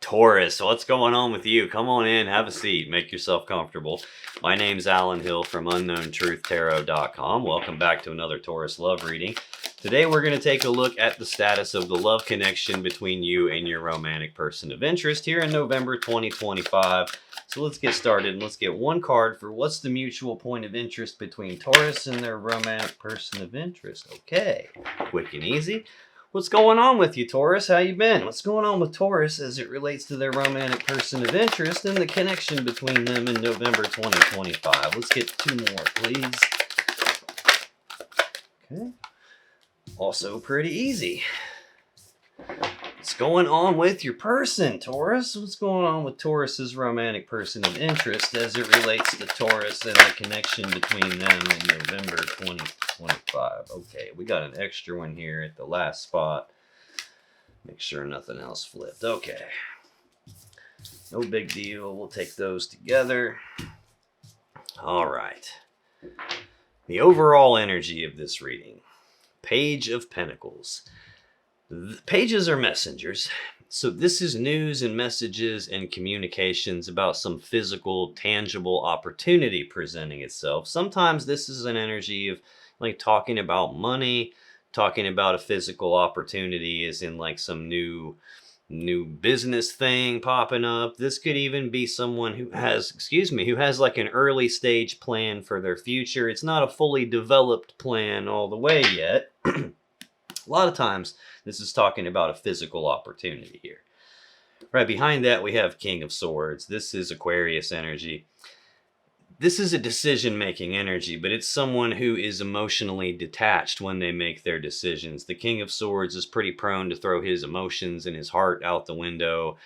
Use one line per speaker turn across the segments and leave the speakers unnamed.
Taurus, what's going on with you? Come on in, have a seat, make yourself comfortable. My name's Alan Hill from UnknownTruthTarot.com. Welcome back to another Taurus love reading. Today we're going to take a look at the status of the love connection between you and your romantic person of interest here in November 2025. So let's get started and let's get one card for what's the mutual point of interest between Taurus and their romantic person of interest. Okay, quick and easy. What's going on with you, Taurus? How you been? What's going on with Taurus as it relates to their romantic person of interest and the connection between them in November 2025? Let's get two more, please. Okay. Also pretty easy. What's going on with your person, Taurus? What's going on with Taurus's romantic person of interest as it relates to Taurus and the connection between them in November 2025? Okay, we got an extra one here at the last spot. Make sure nothing else flipped. Okay. No big deal. We'll take those together. All right. The overall energy of this reading. Page of Pentacles. The pages are messengers, so this is news and messages and communications about some physical, tangible opportunity presenting itself. Sometimes this is an energy of like talking about money, talking about a physical opportunity as in like some new business thing popping up. This could even be someone who has, who has like an early stage plan for their future. It's not a fully developed plan all the way yet. A lot of times, this is talking about a physical opportunity here. Right behind that, we have King of Swords. This is Aquarius energy. This is a decision-making energy, but it's someone who is emotionally detached when they make their decisions. The King of Swords is pretty prone to throw his emotions and his heart out the window.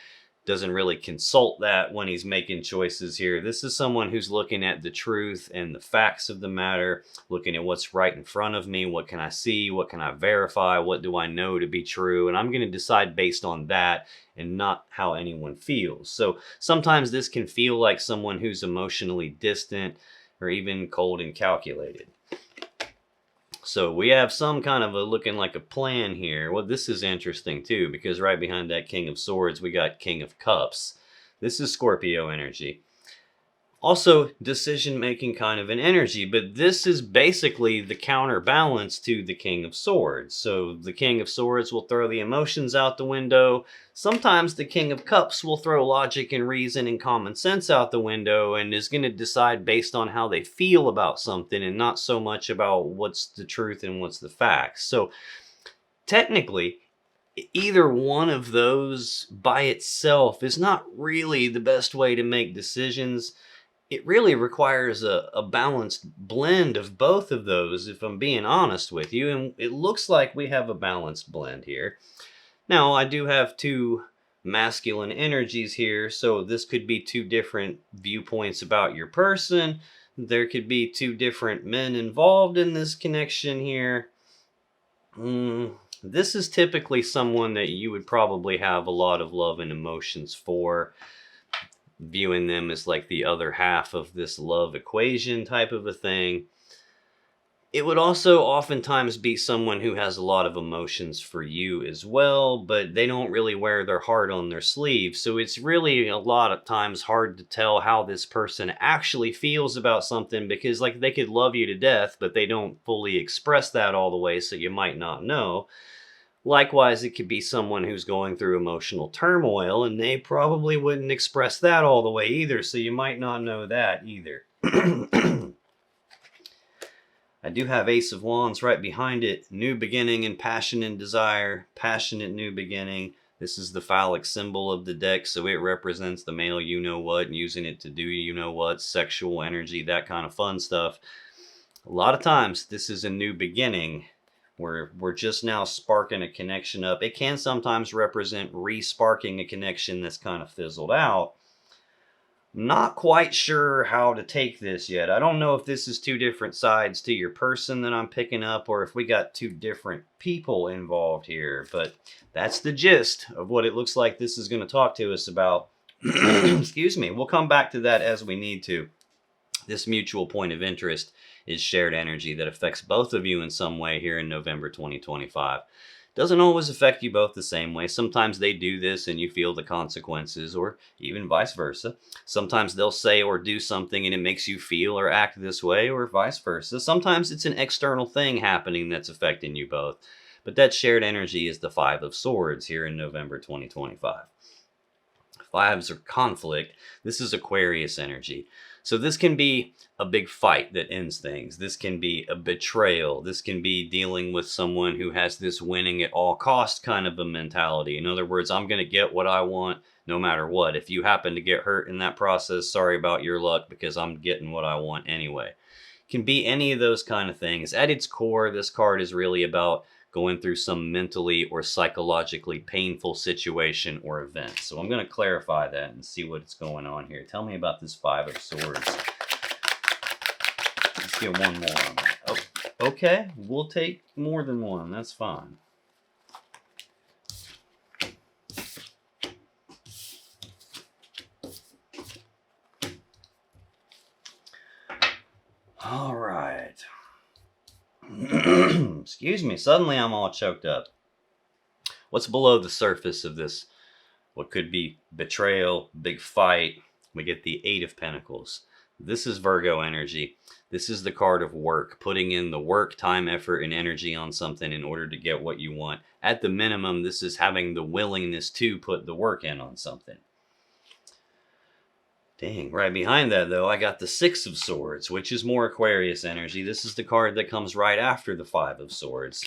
Doesn't really consult that when he's making choices here. This is someone who's looking at the truth and the facts of the matter, looking at what's right in front of me. What can I see? What can I verify? What do I know to be true? And I'm going to decide based on that and not how anyone feels. So sometimes this can feel like someone who's emotionally distant or even cold and calculated. So we have some kind of a looking like a plan here. Well, this is interesting too, because right behind that King of Swords, we got King of Cups. This is Scorpio energy. Also decision-making kind of an energy, but this is basically the counterbalance to the King of Swords. So the King of Swords will throw the emotions out the window. Sometimes the King of Cups will throw logic and reason and common sense out the window and is going to decide based on how they feel about something and not so much about what's the truth and what's the facts. So technically, either one of those by itself is not really the best way to make decisions. It really requires a balanced blend of both of those, if I'm being honest with you. And it looks like we have a balanced blend here. Now, I do have two masculine energies here, so this could be two different viewpoints about your person. There could be two different men involved in this connection here. This is typically someone that you would probably have a lot of love and emotions for, viewing them as like the other half of this love equation type of a thing. It would also oftentimes be someone who has a lot of emotions for you as well, but they don't really wear their heart on their sleeve. So it's really a lot of times hard to tell how this person actually feels about something, because like they could love you to death, but they don't fully express that all the way, so you might not know. Likewise, it could be someone who's going through emotional turmoil and they probably wouldn't express that all the way either, so you might not know that either. I do have Ace of Wands right behind it. New beginning and passion and desire. Passionate new beginning. This is the phallic symbol of the deck, so it represents the male you-know-what and using it to do you-know-what, sexual energy, that kind of fun stuff. A lot of times, this is a new beginning. We're just now sparking a connection up. It can sometimes represent re-sparking a connection that's kind of fizzled out. Not quite sure how to take this yet. I don't know if this is two different sides to your person that I'm picking up, or if we got two different people involved here. But that's the gist of what it looks like this is going to talk to us about. Excuse me. We'll come back to that as we need to. This mutual point of interest is shared energy that affects both of you in some way here in November 2025. Doesn't always affect you both the same way. Sometimes they do this and you feel the consequences, or even vice versa. Sometimes they'll say or do something and it makes you feel or act this way, or vice versa. Sometimes it's an external thing happening that's affecting you both. But that shared energy is the Five of Swords here in November 2025. Fives are conflict. This is Aquarius energy. So this can be a big fight that ends things. This can be a betrayal. This can be dealing with someone who has this winning at all cost kind of a mentality. In other words, I'm going to get what I want no matter what. If you happen to get hurt in that process, sorry about your luck, because I'm getting what I want anyway. It can be any of those kind of things. At its core, this card is really about going through some mentally or psychologically painful situation or event. So I'm going to clarify that and see what's going on here. Tell me about this Five of Swords. Let's get one more on that. Oh, okay, we'll take more than one. That's fine. All right. Excuse me, suddenly I'm all choked up. What's below the surface of this? What could be betrayal, big fight? We get the Eight of Pentacles. This is Virgo energy. This is the card of work, putting in the work, time, effort, and energy on something in order to get what you want. At the minimum, this is having the willingness to put the work in on something. Dang, right behind that though, I got the Six of Swords, which is more Aquarius energy. This is the card that comes right after the Five of Swords.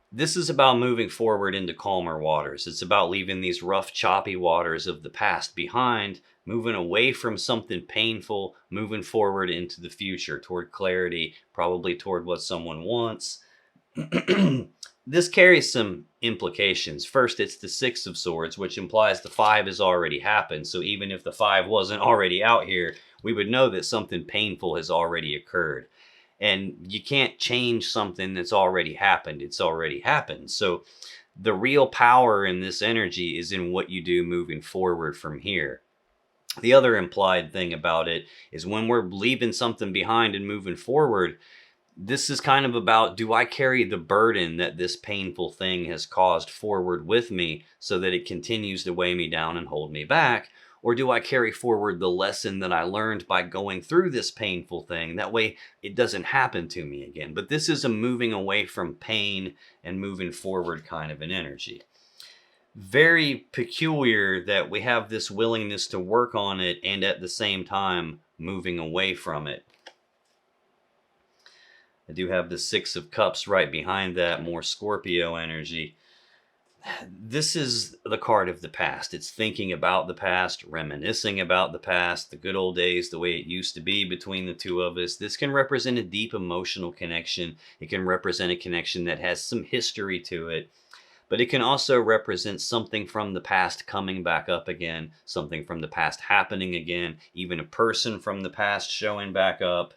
This is about moving forward into calmer waters. It's about leaving these rough, choppy waters of the past behind, moving away from something painful, moving forward into the future, toward clarity, probably toward what someone wants. This carries some implications. First, it's the Six of Swords, which implies the Five has already happened. So even if the Five wasn't already out here, we would know that something painful has already occurred. And you can't change something that's already happened. It's already happened. So the real power in this energy is in what you do moving forward from here. The other implied thing about it is when we're leaving something behind and moving forward, this is kind of about, do I carry the burden that this painful thing has caused forward with me so that it continues to weigh me down and hold me back? Or do I carry forward the lesson that I learned by going through this painful thing? That way it doesn't happen to me again. But this is a moving away from pain and moving forward kind of an energy. Very peculiar that we have this willingness to work on it and at the same time moving away from it. I do have the Six of Cups right behind that, more Scorpio energy. This is the card of the past. It's thinking about the past, reminiscing about the past, the good old days, the way it used to be between the two of us. This can represent a deep emotional connection. It can represent a connection that has some history to it. But it can also represent something from the past coming back up again, something from the past happening again, even a person from the past showing back up.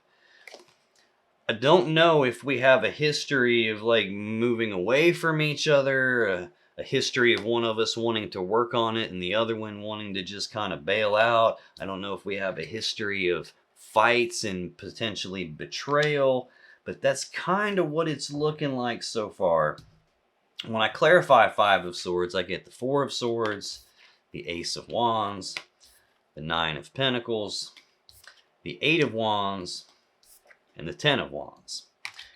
I don't know if we have a history of like moving away from each other, a history of one of us wanting to work on it and the other one wanting to just kind of bail out. I don't know if we have a history of fights and potentially betrayal, but that's kind of what it's looking like so far. When I clarify Five of Swords, I get the Four of Swords, the Ace of Wands, the Nine of Pentacles, the Eight of Wands, and the Ten of Wands.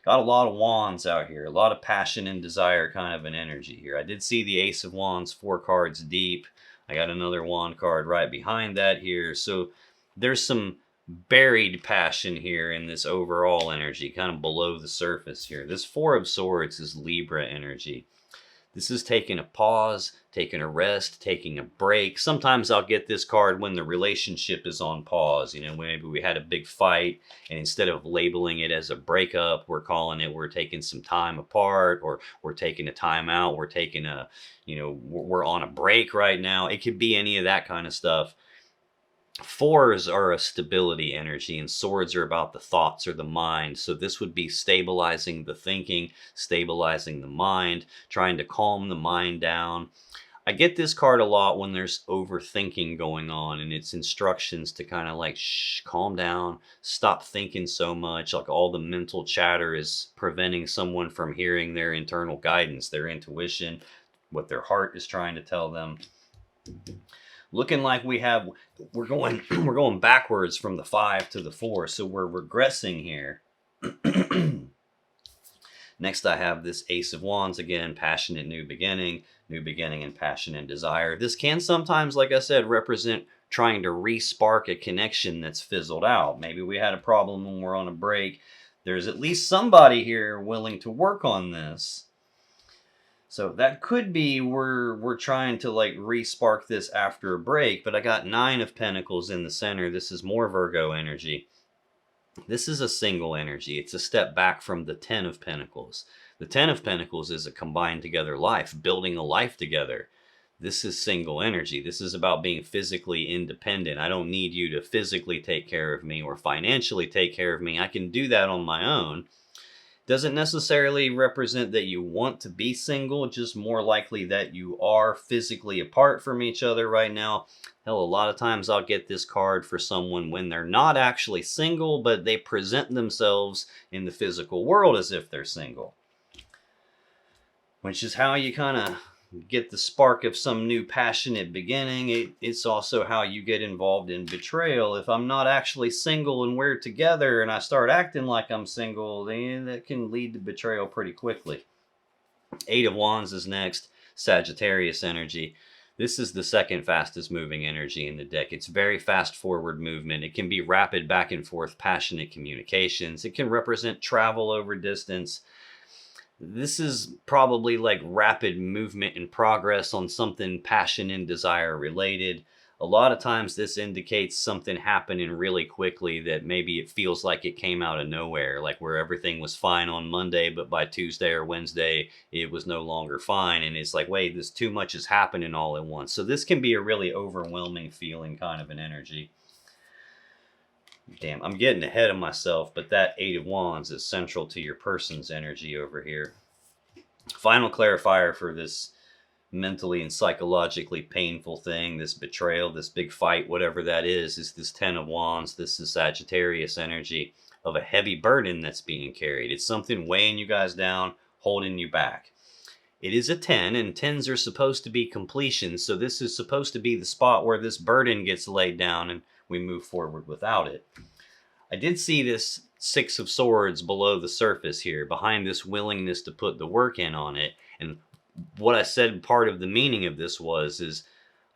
Got a lot of wands out here, a lot of passion and desire kind of an energy here. I did see the Ace of Wands 4 cards deep. I got another wand card right behind that here. So there's some buried passion here in this overall energy, kind of below the surface here. This Four of Swords is Libra energy. This is taking a pause, taking a rest, taking a break. Sometimes I'll get this card when the relationship is on pause. You know, maybe we had a big fight, and instead of labeling it as a breakup, we're calling it we're taking some time apart, or we're taking a time out, we're taking a, you know, we're on a break right now. It could be any of that kind of stuff. Fours are a stability energy, and swords are about the thoughts or the mind. So this would be stabilizing the thinking, stabilizing the mind, trying to calm the mind down. I get this card a lot when there's overthinking going on, and it's instructions to kind of like, shh, calm down, stop thinking so much. Like all the mental chatter is preventing someone from hearing their internal guidance, their intuition, what their heart is trying to tell them. Looking like we're going we're going backwards from the 5 to the 4, so we're regressing here. Next, I have this Ace of Wands again, passionate new beginning and passion and desire. This can sometimes, like I said, represent trying to re-spark a connection that's fizzled out. Maybe we had a problem when we're on a break. There's at least somebody here willing to work on this. So that could be we're trying to like re-spark this after a break, but I got 9 of Pentacles in the center. This is more Virgo energy. This is a single energy. It's a step back from the 10 of Pentacles. The 10 of Pentacles is a combined together life, building a life together. This is single energy. This is about being physically independent. I don't need you to physically take care of me or financially take care of me. I can do that on my own. Doesn't necessarily represent that you want to be single, just more likely that you are physically apart from each other right now. Hell, a lot of times I'll get this card for someone when they're not actually single, but they present themselves in the physical world as if they're single. Which is how you kind of get the spark of some new passionate beginning. It's also how you get involved in betrayal. If I'm not actually single and we're together and I start acting like I'm single, then that can lead to betrayal pretty quickly. 8 of Wands is next, Sagittarius energy. This is the second fastest moving energy in the deck. It's very fast forward movement. It can be rapid back and forth, passionate communications. It can represent travel over distance. This is probably like rapid movement and progress on something passion and desire related. A lot of times this indicates something happening really quickly that maybe it feels like it came out of nowhere, like where everything was fine on Monday, but by Tuesday or Wednesday, it was no longer fine. And it's like, wait, this too much is happening all at once. So this can be a really overwhelming feeling kind of an energy. Damn, I'm getting ahead of myself, but that 8 of Wands is central to your person's energy over here. Final clarifier for this mentally and psychologically painful thing, this betrayal, this big fight, whatever that is this 10 of Wands. This is Sagittarius energy of a heavy burden that's being carried. It's something weighing you guys down, holding you back. It is a 10, and 10s are supposed to be completion, so this is supposed to be the spot where this burden gets laid down and we move forward without it. I did see this 6 of Swords below the surface here, behind this willingness to put the work in on it. And what I said part of the meaning of this is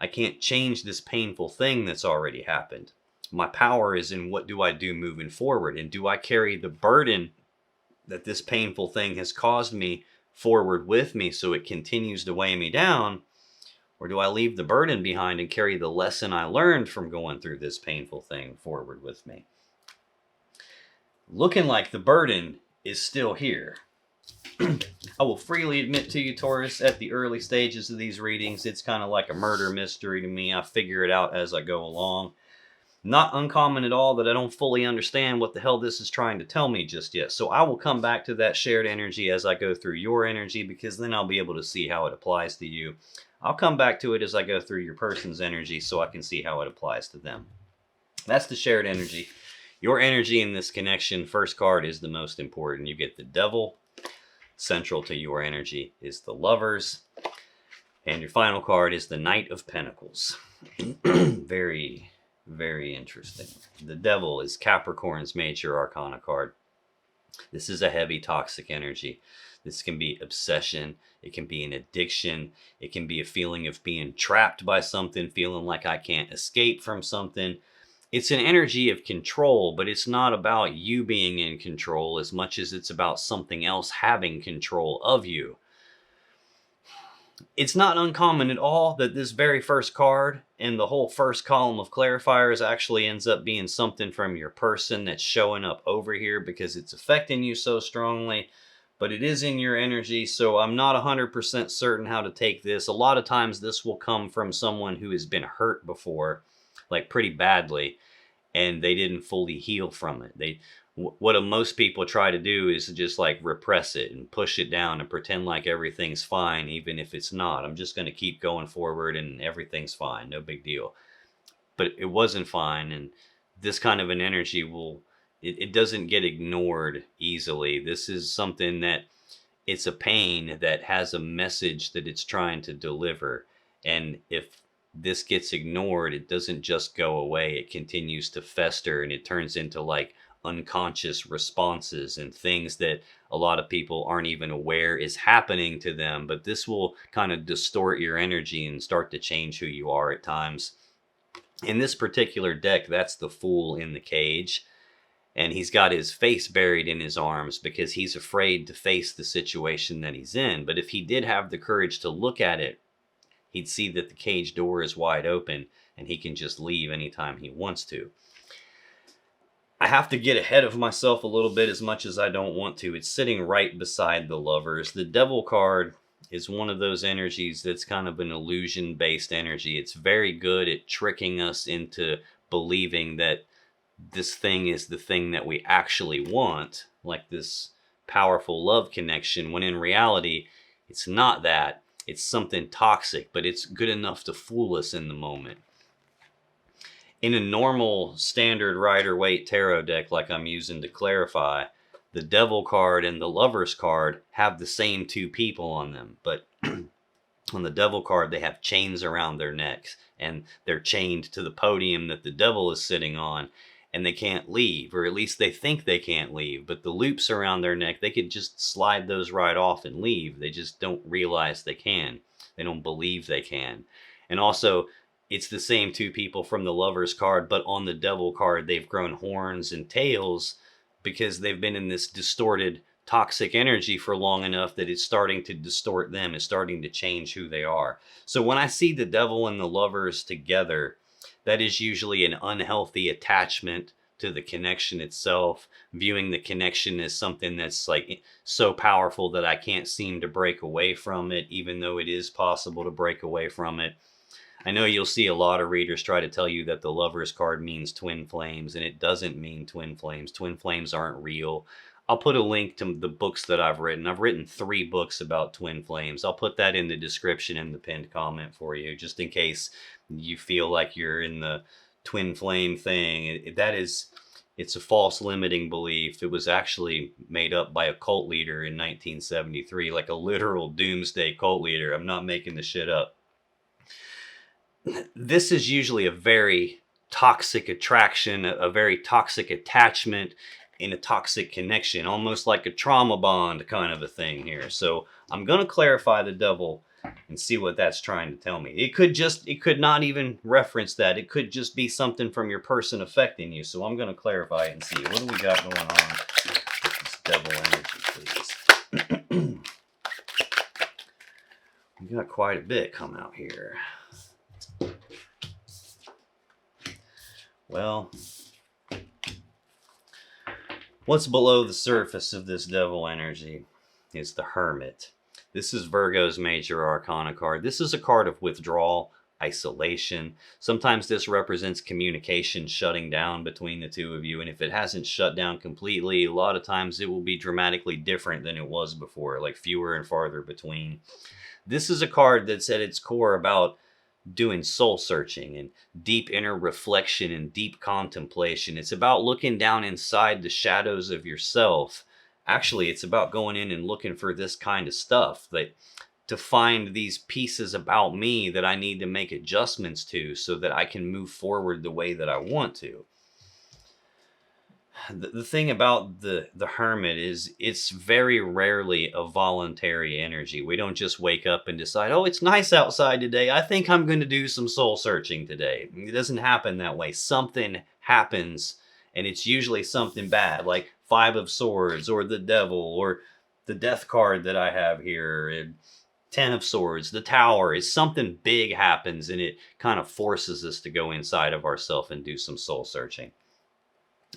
I can't change this painful thing that's already happened. My power is in what do I do moving forward, and do I carry the burden that this painful thing has caused me forward with me so it continues to weigh me down, or do I leave the burden behind and carry the lesson I learned from going through this painful thing forward with me? Looking like the burden is still here. I will freely admit to you, Taurus, at the early stages of these readings, it's kind of like a murder mystery to me. I figure it out as I go along. Not uncommon at all that I don't fully understand what the hell this is trying to tell me just yet. So I will come back to that shared energy as I go through your energy, because then I'll be able to see how it applies to you. I'll come back to it as I go through your person's energy so I can see how it applies to them. That's the shared energy. Your energy in this connection, first card is the most important. You get the Devil. Central to your energy is the Lovers. And your final card is the Knight of Pentacles. Very, very interesting. The Devil is Capricorn's major arcana card. This is a heavy toxic energy. This can be obsession. It can be an addiction. It can be a feeling of being trapped by something, feeling like I can't escape from something. It's an energy of control, but it's not about you being in control as much as it's about something else having control of you. It's not uncommon at all that this very first card and the whole first column of clarifiers actually ends up being something from your person that's showing up over here because it's affecting you so strongly, but it is in your energy, so I'm not 100% certain how to take this. A lot of times this will come from someone who has been hurt before, like pretty badly, and they didn't fully heal from it. What most people try to do is just like repress it and push it down and pretend like everything's fine, even if it's not. I'm just going to keep going forward and everything's fine, no big deal. But it wasn't fine, and this kind of an energy it doesn't get ignored easily. This is something that it's a pain that has a message that it's trying to deliver. And if this gets ignored, it doesn't just go away. It continues to fester, and it turns into like unconscious responses and things that a lot of people aren't even aware is happening to them. But this will kind of distort your energy and start to change who you are at times. In this particular deck, that's the Fool in the cage. And he's got his face buried in his arms because he's afraid to face the situation that he's in. But if he did have the courage to look at it, he'd see that the cage door is wide open and he can just leave anytime he wants to. I have to get ahead of myself a little bit, as much as I don't want to. It's sitting right beside the Lovers. The Devil card is one of those energies that's kind of an illusion-based energy. It's very good at tricking us into believing that this thing is the thing that we actually want, like this powerful love connection, when in reality, it's not that. It's something toxic, but it's good enough to fool us in the moment. In a normal standard Rider-Waite tarot deck like I'm using to clarify, the Devil card and the Lovers card have the same two people on them, but on the Devil card they have chains around their necks, and they're chained to the podium that the Devil is sitting on, and they can't leave, or at least they think they can't leave. But the loops around their neck, they could just slide those right off and leave. They just don't realize they can. They don't believe they can. And also, it's the same two people from the Lovers card, but on the Devil card, they've grown horns and tails because they've been in this distorted, toxic energy for long enough that it's starting to distort them. It's starting to change who they are. So when I see the Devil and the Lovers together, that is usually an unhealthy attachment to the connection itself, viewing the connection as something that's like so powerful that I can't seem to break away from it, even though it is possible to break away from it. I know you'll see a lot of readers try to tell you that the Lovers card means twin flames, and it doesn't mean twin flames. Twin flames aren't real. I'll put a link to the books that I've written. I've written 3 books about twin flames. I'll put that in the description in the pinned comment for you, just in case you feel like you're in the twin flame thing. It's a false limiting belief. It was actually made up by a cult leader in 1973, like a literal doomsday cult leader. I'm not making this shit up. This is usually a very toxic attraction, a very toxic attachment in a toxic connection, almost like a trauma bond kind of a thing here. So I'm going to clarify the Devil and see what that's trying to tell me. It could not even reference that. It could just be something from your person affecting you. So I'm going to clarify it and see. What do we got going on with this Devil energy, please? We got quite a bit come out here. Well, what's below the surface of this Devil energy is the Hermit. This is Virgo's major arcana card. This is a card of withdrawal, isolation. Sometimes this represents communication shutting down between the two of you, and if it hasn't shut down completely, a lot of times it will be dramatically different than it was before, like fewer and farther between. This is a card that's at its core about doing soul searching and deep inner reflection and deep contemplation. It's about looking down inside the shadows of yourself. Actually, it's about going in and looking for this kind of stuff, that to find these pieces about me that I need to make adjustments to so that I can move forward the way that I want to. The thing about the Hermit is it's very rarely a voluntary energy. We don't just wake up and decide, oh, it's nice outside today, I think I'm going to do some soul searching today. It doesn't happen that way. Something happens, and it's usually something bad, like 5 of Swords, or the Devil, or the Death card that I have here, and 10 of Swords, the Tower. Is something big happens, and it kind of forces us to go inside of ourselves and do some soul searching.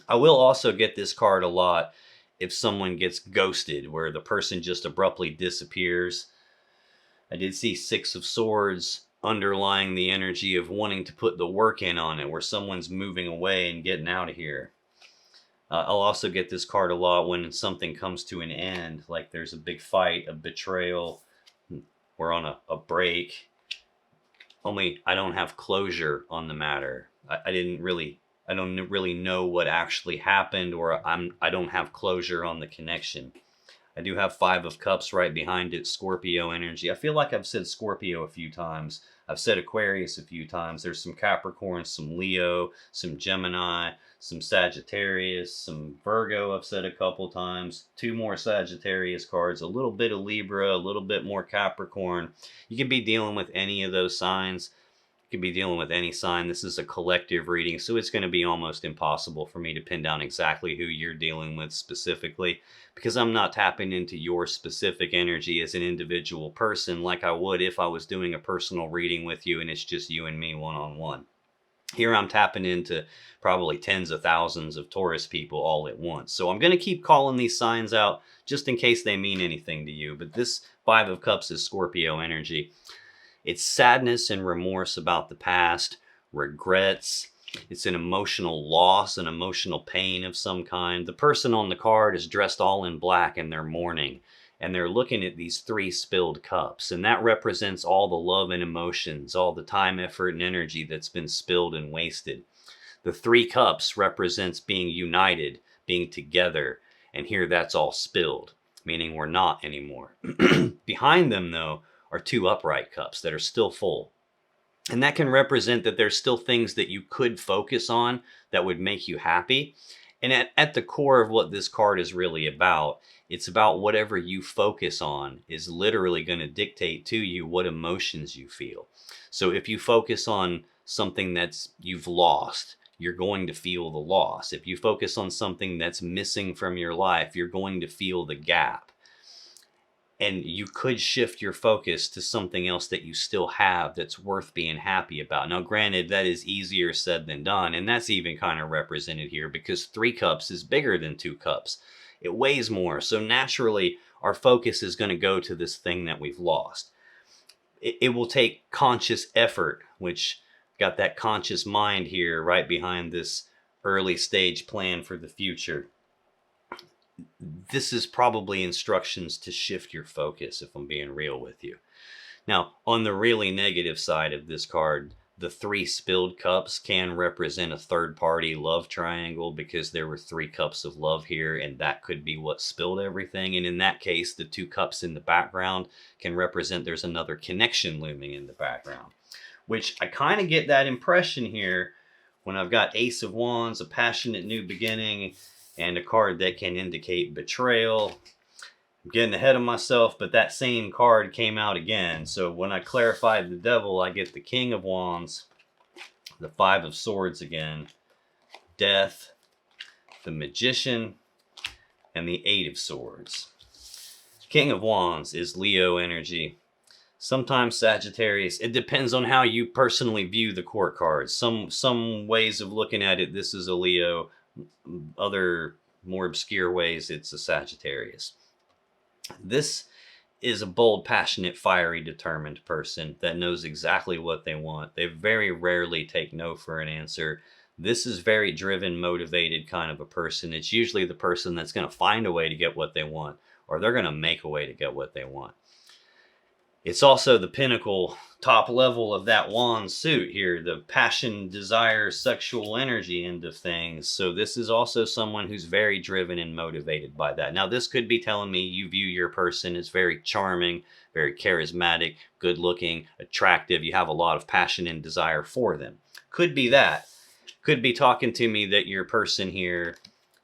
I will also get this card a lot if someone gets ghosted, where the person just abruptly disappears. I did see 6 of Swords, underlying the energy of wanting to put the work in on it, where someone's moving away and getting out of here. I'll also get this card a lot when something comes to an end, like there's a big fight, a betrayal, we're on a break. Only I don't have closure on the matter. I don't really know what actually happened, or I don't have closure on the connection. I do have Five of Cups right behind it, Scorpio energy. I feel like I've said Scorpio a few times. I've said Aquarius a few times. There's some Capricorn, some Leo, some Gemini, some Sagittarius, some Virgo I've said a couple times. 2 more Sagittarius cards, a little bit of Libra, a little bit more Capricorn. You could be dealing with any of those signs. You could be dealing with any sign. This is a collective reading, so it's going to be almost impossible for me to pin down exactly who you're dealing with specifically, because I'm not tapping into your specific energy as an individual person like I would if I was doing a personal reading with you and it's just you and me one-on-one. Here I'm tapping into probably tens of thousands of Taurus people all at once. So I'm going to keep calling these signs out just in case they mean anything to you. But this Five of Cups is Scorpio energy. It's sadness and remorse about the past, regrets. It's an emotional loss, an emotional pain of some kind. The person on the card is dressed all in black and they're mourning. And they're looking at these 3 spilled cups. And that represents all the love and emotions, all the time, effort, and energy that's been spilled and wasted. The 3 cups represents being united, being together. And here that's all spilled, meaning we're not anymore. Behind them, though, are 2 upright cups that are still full. And that can represent that there's still things that you could focus on that would make you happy. And at the core of what this card is really about, it's about whatever you focus on is literally going to dictate to you what emotions you feel. So if you focus on something that's you've lost, you're going to feel the loss. If you focus on something that's missing from your life, you're going to feel the gap. And you could shift your focus to something else that you still have that's worth being happy about. Now, granted, that is easier said than done. And that's even kind of represented here because 3 cups is bigger than 2 cups. It weighs more. So naturally, our focus is going to go to this thing that we've lost. It will take conscious effort, which got that conscious mind here right behind this early stage plan for the future. This is probably instructions to shift your focus, if I'm being real with you. Now, on the really negative side of this card, the 3 spilled cups can represent a third-party love triangle because there were 3 cups of love here, and that could be what spilled everything. And in that case, the 2 cups in the background can represent there's another connection looming in the background, which I kind of get that impression here when I've got Ace of Wands, a passionate new beginning, and a card that can indicate betrayal. I'm getting ahead of myself, but that same card came out again. So when I clarified the Devil, I get the King of Wands, the 5 of Swords again, Death, the Magician, and the 8 of Swords. King of Wands is Leo energy. Sometimes Sagittarius. It depends on how you personally view the court cards. Some ways of looking at it, this is a Leo. Other more obscure ways, it's a Sagittarius. This is a bold, passionate, fiery, determined person that knows exactly what they want. They very rarely take no for an answer. This is very driven, motivated kind of a person. It's usually the person that's going to find a way to get what they want, or they're going to make a way to get what they want. It's also the pinnacle, top level of that wand suit here, the passion, desire, sexual energy end of things. So this is also someone who's very driven and motivated by that. Now, this could be telling me you view your person as very charming, very charismatic, good looking, attractive. You have a lot of passion and desire for them. Could be that. Could be talking to me that your person here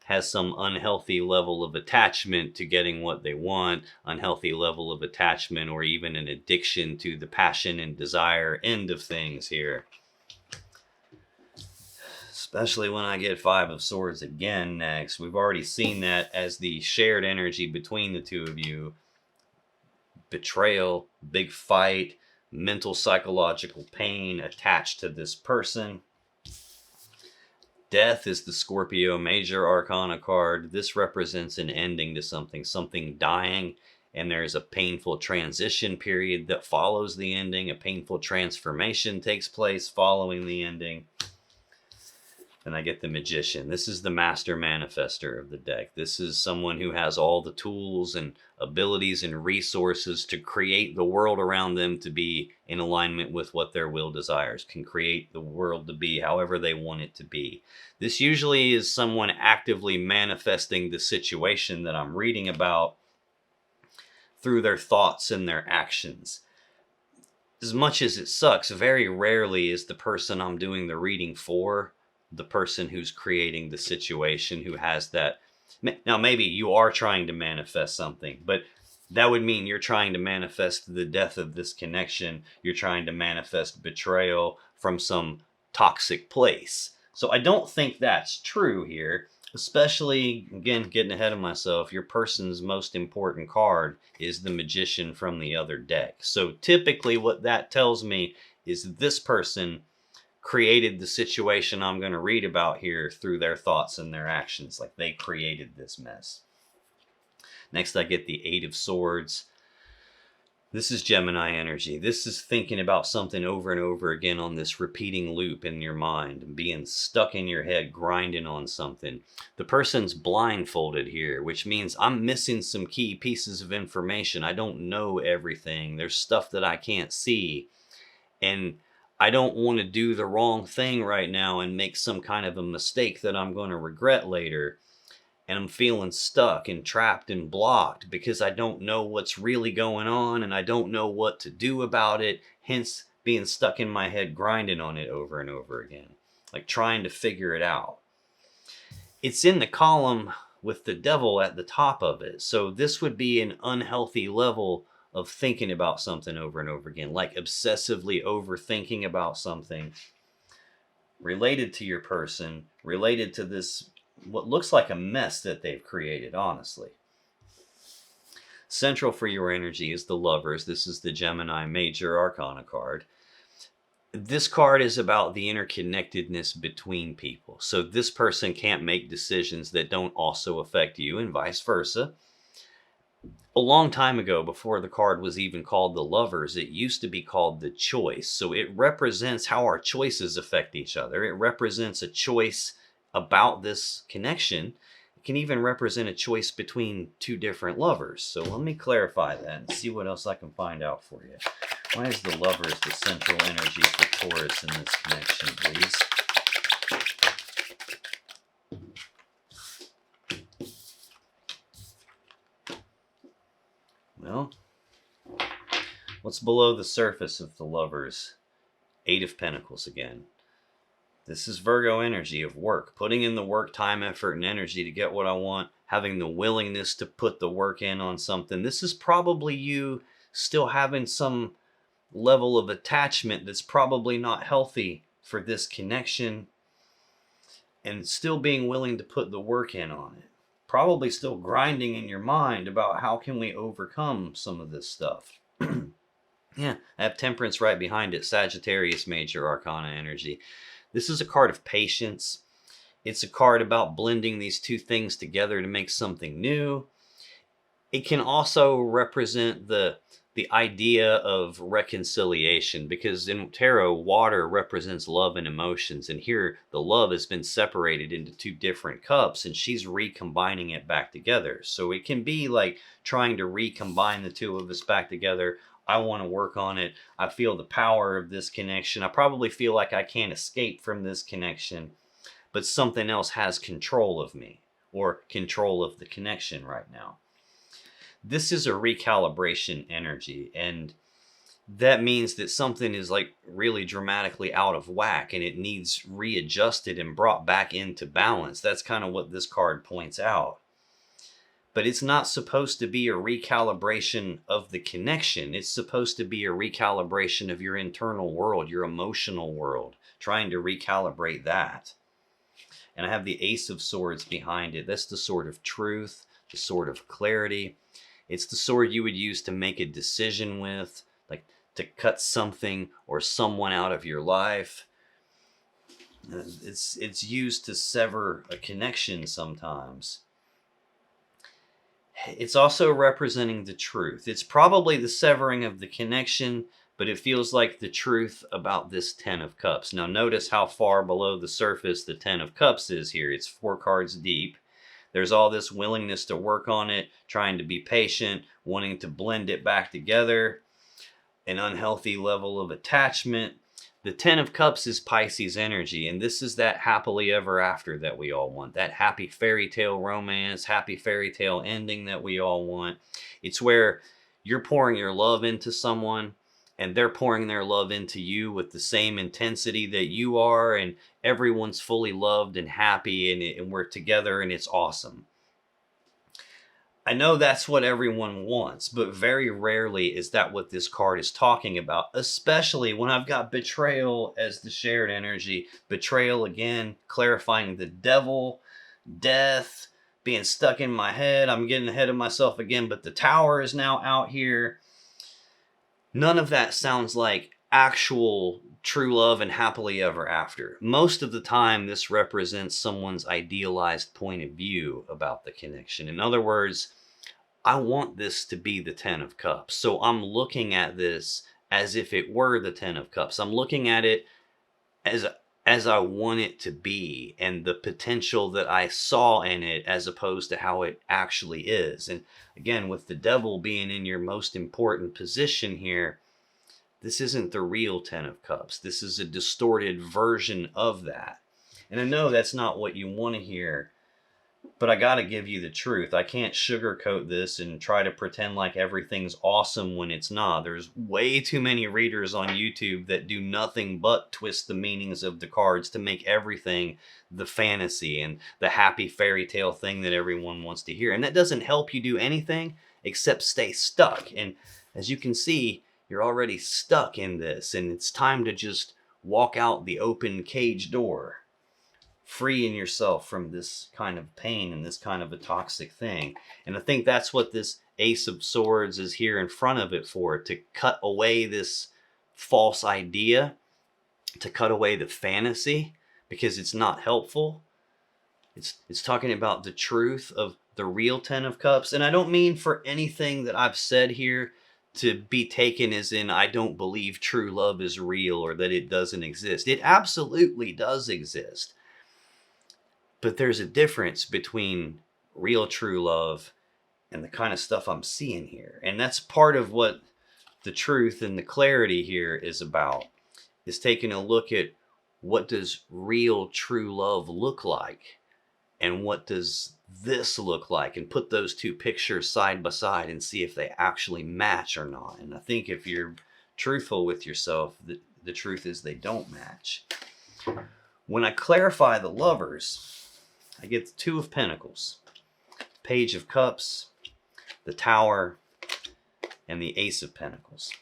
has some unhealthy level of attachment to getting what they want, unhealthy level of attachment, or even an addiction to the passion and desire end of things here. Especially when I get 5 of Swords again next. We've already seen that as the shared energy between the two of you. Betrayal, big fight, mental, psychological pain attached to this person. Death is the Scorpio Major Arcana card. This represents an ending to something, something dying and there's a painful transition period that follows the ending. A painful transformation takes place following the ending. And I get the Magician. This is the master manifester of the deck. This is someone who has all the tools and abilities and resources to create the world around them to be in alignment with what their will desires, can create the world to be however they want it to be. This usually is someone actively manifesting the situation that I'm reading about through their thoughts and their actions. As much as it sucks, very rarely is the person I'm doing the reading for the person who's creating the situation, who has that. Now, maybe you are trying to manifest something, but that would mean you're trying to manifest the death of this connection. You're trying to manifest betrayal from some toxic place. So I don't think that's true here, especially, again, getting ahead of myself. Your person's most important card is the Magician from the other deck. So typically what that tells me is this person created the situation I'm going to read about here through their thoughts and their actions. Like, they created this mess. Next, I get the Eight of Swords. This is Gemini energy. This is thinking about something over and over again on this repeating loop in your mind, being stuck in your head, grinding on something. The person's blindfolded here, which means I'm missing some key pieces of information. I don't know everything. There's stuff that I can't see. And I don't want to do the wrong thing right now and make some kind of a mistake that I'm going to regret later. And I'm feeling stuck and trapped and blocked because I don't know what's really going on and I don't know what to do about it. Hence, being stuck in my head, grinding on it over and over again, like trying to figure it out. It's in the column with the devil at the top of it. So this would be an unhealthy level of thinking about something over and over again, like obsessively overthinking about something related to your person, related to this, what looks like a mess that they've created, honestly. Central for your energy is the Lovers. This is the Gemini Major Arcana card. This card is about the interconnectedness between people. So this person can't make decisions that don't also affect you, and vice versa. A long time ago, before the card was even called the Lovers, it used to be called the Choice. So it represents how our choices affect each other. It represents a choice about this connection. It can even represent a choice between two different lovers. So let me clarify that and see what else I can find out for you. Why is the Lovers the central energy for Taurus in this connection, please? Well, what's below the surface of the Lovers? Eight of Pentacles again. This is Virgo energy of work, putting in the work, time, effort, and energy to get what I want, having the willingness to put the work in on something. This is probably you still having some level of attachment that's probably not healthy for this connection, and still being willing to put the work in on it. Probably still grinding in your mind about how can we overcome some of this stuff. Yeah, I have Temperance right behind it, Sagittarius Major Arcana energy. This is a card of patience. It's a card about blending these two things together to make something new. It can also represent the idea of reconciliation, because in tarot, water represents love and emotions, and here the love has been separated into two different cups and she's recombining it back together. So it can be like trying to recombine the two of us back together. I want to work on it. I feel the power of this connection. I probably feel like I can't escape from this connection, but something else has control of me or control of the connection right now. This is a recalibration energy, and that means that something is like really dramatically out of whack and it needs readjusted and brought back into balance. That's kind of what this card points out. But it's not supposed to be a recalibration of the connection. It's supposed to be a recalibration of your internal world, your emotional world, trying to recalibrate that. And I have the Ace of Swords behind it. That's the sword of truth, the sword of clarity. It's the sword you would use to make a decision with, like to cut something or someone out of your life. It's used to sever a connection sometimes. It's also representing the truth. It's probably the severing of the connection, but it feels like the truth about this Ten of Cups. Now, notice how far below the surface the Ten of Cups is here. It's 4 cards deep. There's all this willingness to work on it, trying to be patient, wanting to blend it back together, an unhealthy level of attachment. The Ten of Cups is Pisces energy, and this is that happily ever after that we all want. That happy fairy tale romance, happy fairy tale ending that we all want. It's where you're pouring your love into someone, and they're pouring their love into you with the same intensity that you are, and everyone's fully loved and happy, and we're together, and it's awesome. I know that's what everyone wants, but very rarely is that what this card is talking about, especially when I've got betrayal as the shared energy. Betrayal, again, clarifying the devil, death, being stuck in my head. I'm getting ahead of myself again, but the Tower is now out here. None of that sounds like actual true love and happily ever after. Most of the time, this represents someone's idealized point of view about the connection. In other words, I want this to be the Ten of Cups. So I'm looking at this as if it were the Ten of Cups. I'm looking at it as I want it to be, and the potential that I saw in it as opposed to how it actually is. And again, with the devil being in your most important position here, this isn't the real Ten of Cups. This is a distorted version of that. And I know that's not what you want to hear, but I got to give you the truth. I can't sugarcoat this and try to pretend like everything's awesome when it's not. There's way too many readers on YouTube that do nothing but twist the meanings of the cards to make everything the fantasy and the happy fairy tale thing that everyone wants to hear. And that doesn't help you do anything except stay stuck. And as you can see, you're already stuck in this, and it's time to just walk out the open cage door, freeing yourself from this kind of pain and this kind of a toxic thing. And I think that's what this Ace of Swords is here in front of it for, to cut away this false idea, to cut away the fantasy, because it's not helpful. It's talking about the truth of the real Ten of Cups. And I don't mean for anything that I've said here to be taken as in I don't believe true love is real or that it doesn't exist. It absolutely does exist. But there's a difference between real true love and the kind of stuff I'm seeing here. And that's part of what the truth and the clarity here is about, is taking a look at what does real true love look like and what does this look like, and put those two pictures side by side and see if they actually match or not. And I think if you're truthful with yourself, the truth is they don't match. When I clarify the lovers, I get the Two of Pentacles, Page of Cups, the Tower, and the Ace of Pentacles.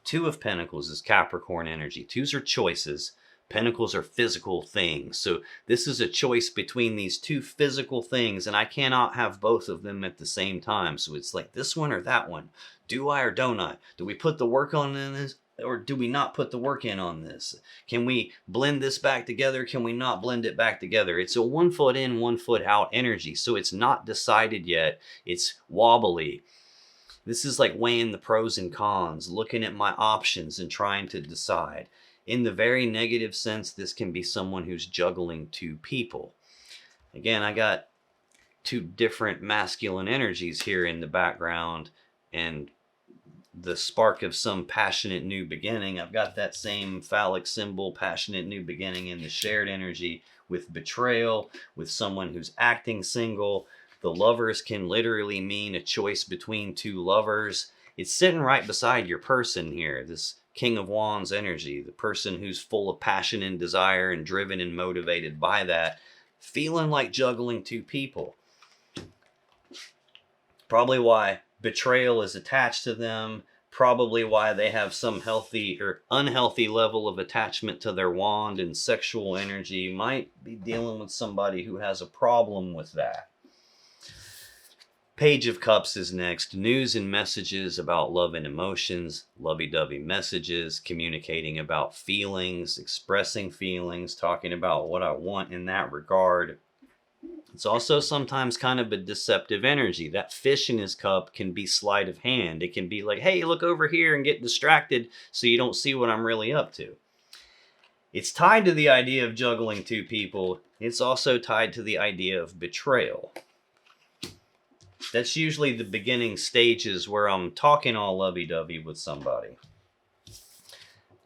Two of Pentacles is Capricorn energy. Twos are choices. Pentacles are physical things. So this is a choice between these two physical things, and I cannot have both of them at the same time. So it's like this one or that one. Do I or don't I? Do we put the work on in this, or do we not put the work in on this? Can we blend this back together? Can we not blend it back together? It's a 1 foot in, 1 foot out energy. So it's not decided yet. It's wobbly. This is like weighing the pros and cons, looking at my options and trying to decide. In the very negative sense, this can be someone who's juggling two people. Again, I got two different masculine energies here in the background, and the spark of some passionate new beginning. I've got that same phallic symbol, passionate new beginning, in the shared energy with betrayal, with someone who's acting single. The lovers can literally mean a choice between two lovers. It's sitting right beside your person here, this King of Wands energy, the person who's full of passion and desire and driven and motivated by that, feeling like juggling two people. Probably why betrayal is attached to them, probably why they have some healthy or unhealthy level of attachment to their wand and sexual energy. Might be dealing with somebody who has a problem with that. Page of Cups is next. News and messages about love and emotions, lovey-dovey messages, communicating about feelings, expressing feelings, talking about what I want in that regard. It's also sometimes kind of a deceptive energy. That fish in his cup can be sleight of hand. It can be like, hey, look over here and get distracted so you don't see what I'm really up to. It's tied to the idea of juggling two people. It's also tied to the idea of betrayal. That's usually the beginning stages where I'm talking all lovey-dovey with somebody.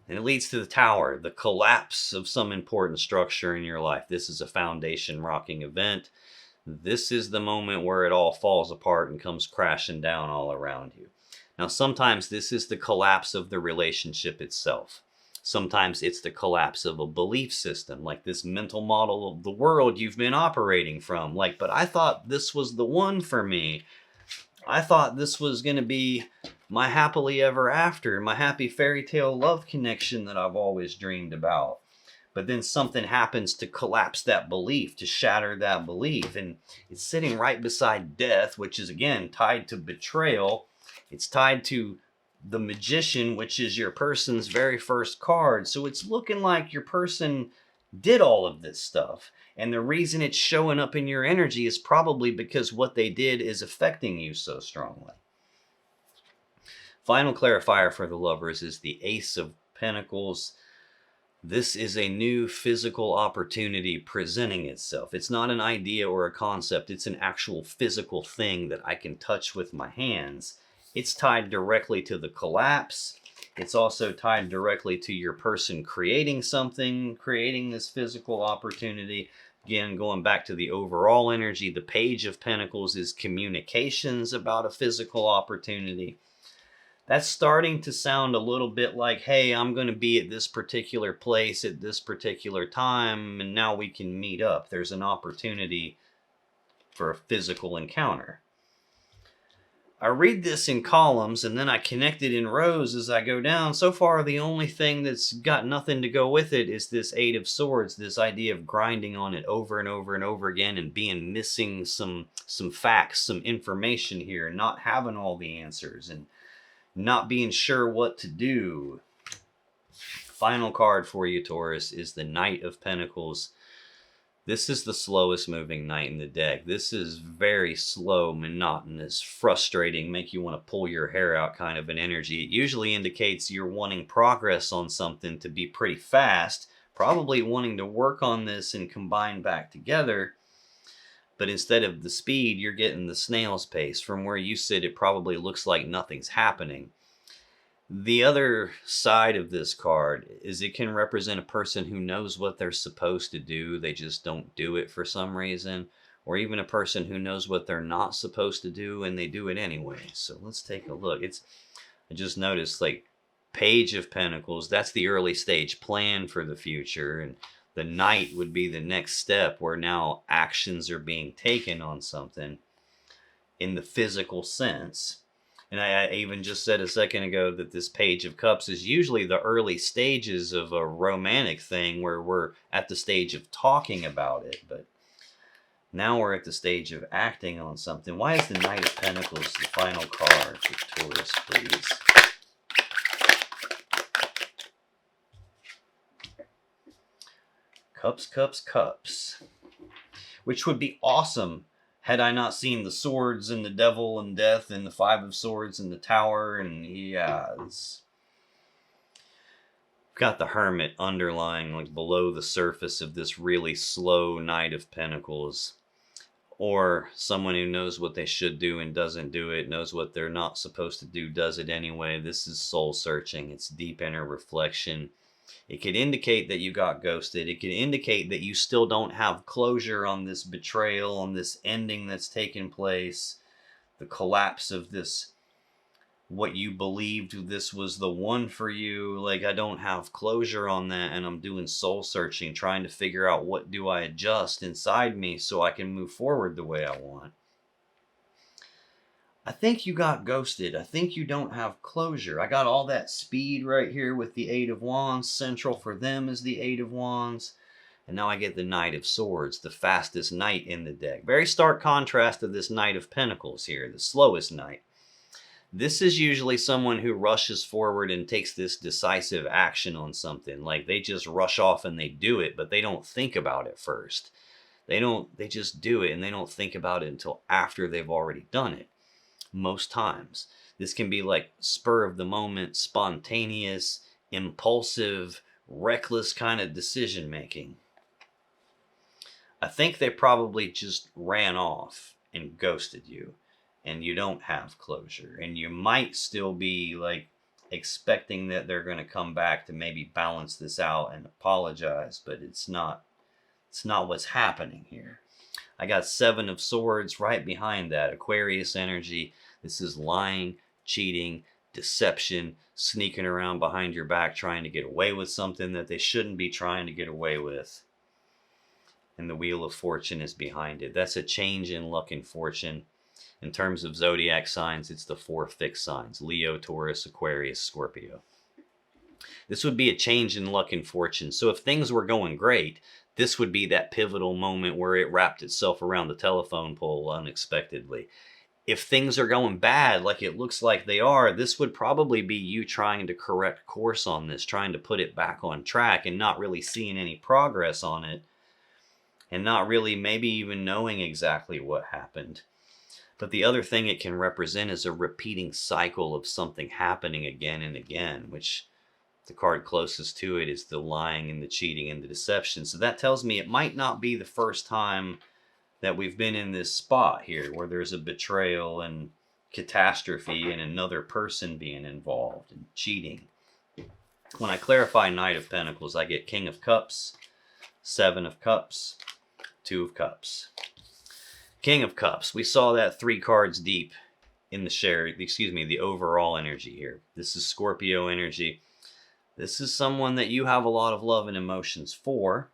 And it leads to the tower, the collapse of some important structure in your life. This is a foundation rocking event. This is the moment where it all falls apart and comes crashing down all around you. Now, sometimes this is the collapse of the relationship itself. Sometimes it's the collapse of a belief system, like this mental model of the world you've been operating from. Like, but I thought this was the one for me. I thought this was going to be my happily ever after, my happy fairy tale love connection that I've always dreamed about. But then something happens to collapse that belief, to shatter that belief. And it's sitting right beside death, which is, again, tied to betrayal. It's tied to the Magician, which is your person's very first card. So it's looking like your person did all of this stuff. And the reason it's showing up in your energy is probably because what they did is affecting you so strongly. Final clarifier for the lovers is the Ace of Pentacles. This is a new physical opportunity presenting itself. It's not an idea or a concept. It's an actual physical thing that I can touch with my hands. It's tied directly to the collapse. It's also tied directly to your person creating something, creating this physical opportunity. Again, going back to the overall energy, the Page of Pentacles is communications about a physical opportunity. That's starting to sound a little bit like, hey, I'm going to be at this particular place at this particular time, and now we can meet up. There's an opportunity for a physical encounter. I read this in columns, and then I connect it in rows as I go down. So far, the only thing that's got nothing to go with it is this Eight of Swords, this idea of grinding on it over and over and over again and being missing some facts, some information here, and not having all the answers, and not being sure what to do. Final card for you, Taurus, is the Knight of Pentacles. This is the slowest moving knight in the deck. This is very slow, monotonous, frustrating, make you want to pull your hair out kind of an energy. It usually indicates you're wanting progress on something to be pretty fast, probably wanting to work on this and combine back together. But instead of the speed, you're getting the snail's pace. From where you sit, it probably looks like nothing's happening. The other side of this card is it can represent a person who knows what they're supposed to do, they just don't do it for some reason, or even a person who knows what they're not supposed to do and they do it anyway. So let's take a look. I just noticed, like, Page of Pentacles, that's the early stage plan for the future, and the Knight would be the next step where now actions are being taken on something in the physical sense. And I even just said a second ago that this Page of Cups is usually the early stages of a romantic thing where we're at the stage of talking about it. But now we're at the stage of acting on something. Why is the Knight of Pentacles the final card for Taurus, please? Cups, cups, cups. Which would be awesome had I not seen the swords and the devil and death and the Five of Swords and the tower. And yeah, it's got the Hermit underlying, like, below the surface of this really slow Knight of Pentacles. Or someone who knows what they should do and doesn't do it, knows what they're not supposed to do, does it anyway. This is soul searching. It's deep inner reflection. It could indicate that you got ghosted. It could indicate that you still don't have closure on this betrayal, on this ending that's taken place, the collapse of this, what you believed this was the one for you. Like, I don't have closure on that, and I'm doing soul searching, trying to figure out what do I adjust inside me so I can move forward the way I want. I think you got ghosted. I think you don't have closure. I got all that speed right here with the Eight of Wands. Central for them is the Eight of Wands. And now I get the Knight of Swords, the fastest knight in the deck. Very stark contrast to this Knight of Pentacles here, the slowest knight. This is usually someone who rushes forward and takes this decisive action on something. Like, they just rush off and they do it, but they don't think about it first. They just do it and they don't think about it until after they've already done it. Most times. This can be like spur of the moment, spontaneous, impulsive, reckless kind of decision making. I think they probably just ran off and ghosted you, and you don't have closure. And you might still be like expecting that they're going to come back to maybe balance this out and apologize, but it's not what's happening here. I got 7 of Swords right behind that. Aquarius energy. This is lying, cheating, deception, sneaking around behind your back trying to get away with something that they shouldn't be trying to get away with. And the Wheel of Fortune is behind it. That's a change in luck and fortune. In terms of zodiac signs, it's the 4 fixed signs: Leo, Taurus, Aquarius, Scorpio. This would be a change in luck and fortune. So if things were going great, this would be that pivotal moment where it wrapped itself around the telephone pole unexpectedly. If things are going bad, like it looks like they are, this would probably be you trying to correct course on this, trying to put it back on track and not really seeing any progress on it, and not really maybe even knowing exactly what happened. But the other thing it can represent is a repeating cycle of something happening again and again, which the card closest to it is the lying and the cheating and the deception. So that tells me it might not be the first time that we've been in this spot here where there's a betrayal and catastrophe and another person being involved and cheating. When I clarify Knight of Pentacles, I get King of Cups, 7 of Cups, 2 of Cups. King of Cups, we saw that 3 cards deep in the overall energy here. This is Scorpio energy. This is someone that you have a lot of love and emotions for.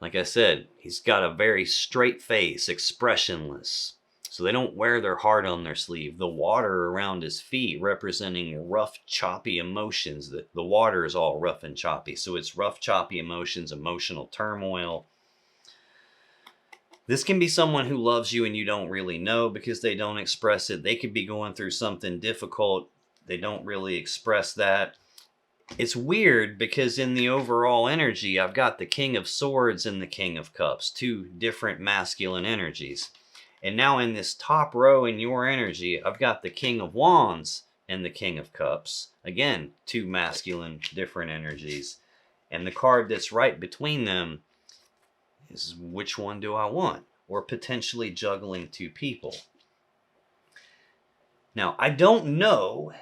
Like I said, he's got a very straight face, expressionless. So they don't wear their heart on their sleeve. The water around his feet representing rough, choppy emotions. The water is all rough and choppy. So it's rough, choppy emotions, emotional turmoil. This can be someone who loves you and you don't really know because they don't express it. They could be going through something difficult. They don't really express that. It's weird because in the overall energy, I've got the King of Swords and the King of Cups, 2 different masculine energies. And now in this top row in your energy, I've got the King of Wands and the King of Cups. Again, 2 masculine, different energies. And the card that's right between them is which one do I want? Or potentially juggling 2 people. Now, I don't know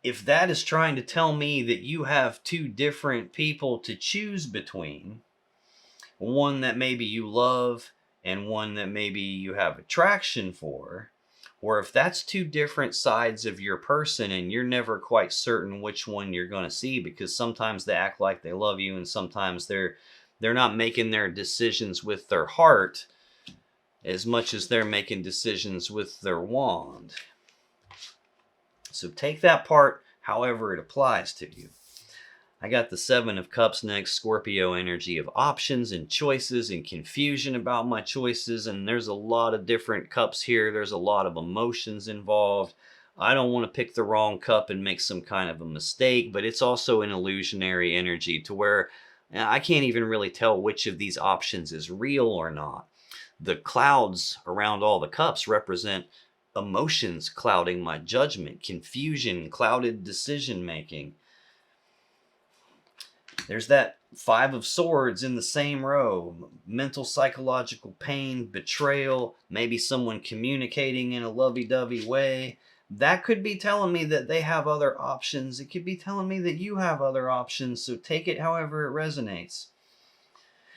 if that is trying to tell me that you have 2 different people to choose between, one that maybe you love and one that maybe you have attraction for, or if that's 2 different sides of your person and you're never quite certain which one you're going to see, because sometimes they act like they love you and sometimes they're not making their decisions with their heart as much as they're making decisions with their wand. So take that part however it applies to you. I got the 7 of Cups next, Scorpio energy of options and choices and confusion about my choices. And there's a lot of different cups here. There's a lot of emotions involved. I don't want to pick the wrong cup and make some kind of a mistake, but it's also an illusionary energy to where I can't even really tell which of these options is real or not. The clouds around all the cups represent emotions clouding my judgment, confusion, clouded decision making. There's that 5 of Swords in the same row. Mental, psychological pain, betrayal, maybe someone communicating in a lovey-dovey way. That could be telling me that they have other options. It could be telling me that you have other options, so take it however it resonates.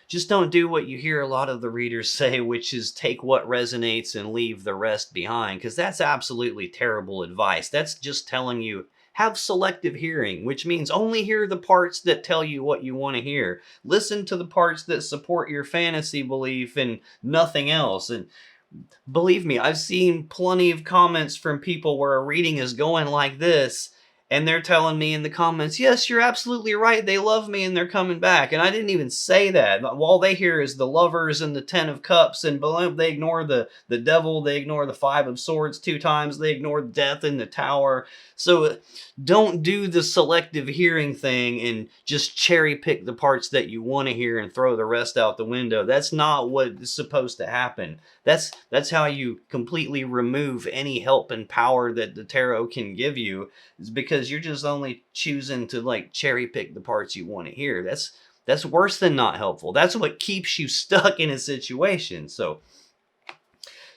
Just don't do what you hear a lot of the readers say, which is take what resonates and leave the rest behind, because that's absolutely terrible advice. That's just telling you, have selective hearing, which means only hear the parts that tell you what you want to hear. Listen to the parts that support your fantasy belief and nothing else. And believe me, I've seen plenty of comments from people where a reading is going like this, And they're telling me in the comments, yes, you're absolutely right. They love me and they're coming back. And I didn't even say that. All they hear is the lovers and the 10 of cups. And they ignore the devil. They ignore the 5 of swords 2 times. They ignore death in the tower. So don't do the selective hearing thing and just cherry pick the parts that you want to hear and throw the rest out the window. That's not what is supposed to happen. That's how you completely remove any help and power that the tarot can give you, is because you're just only choosing to like cherry pick the parts you want to hear. That's worse than not helpful. That's what keeps you stuck in a situation. So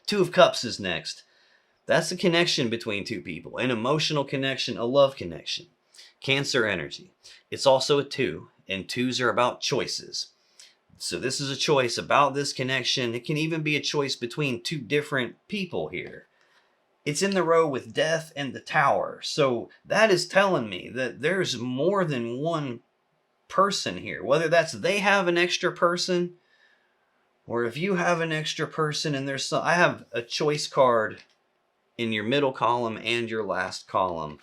2 of Cups is next. That's the connection between 2 people, an emotional connection, a love connection. Cancer energy. It's also a 2, and 2s are about choices. So this is a choice about this connection. It can even be a choice between 2 different people here. It's in the row with death and the tower. So that is telling me that there's more than one person here. Whether that's they have an extra person, or if you have an extra person and there's some... I have a choice card in your middle column and your last column.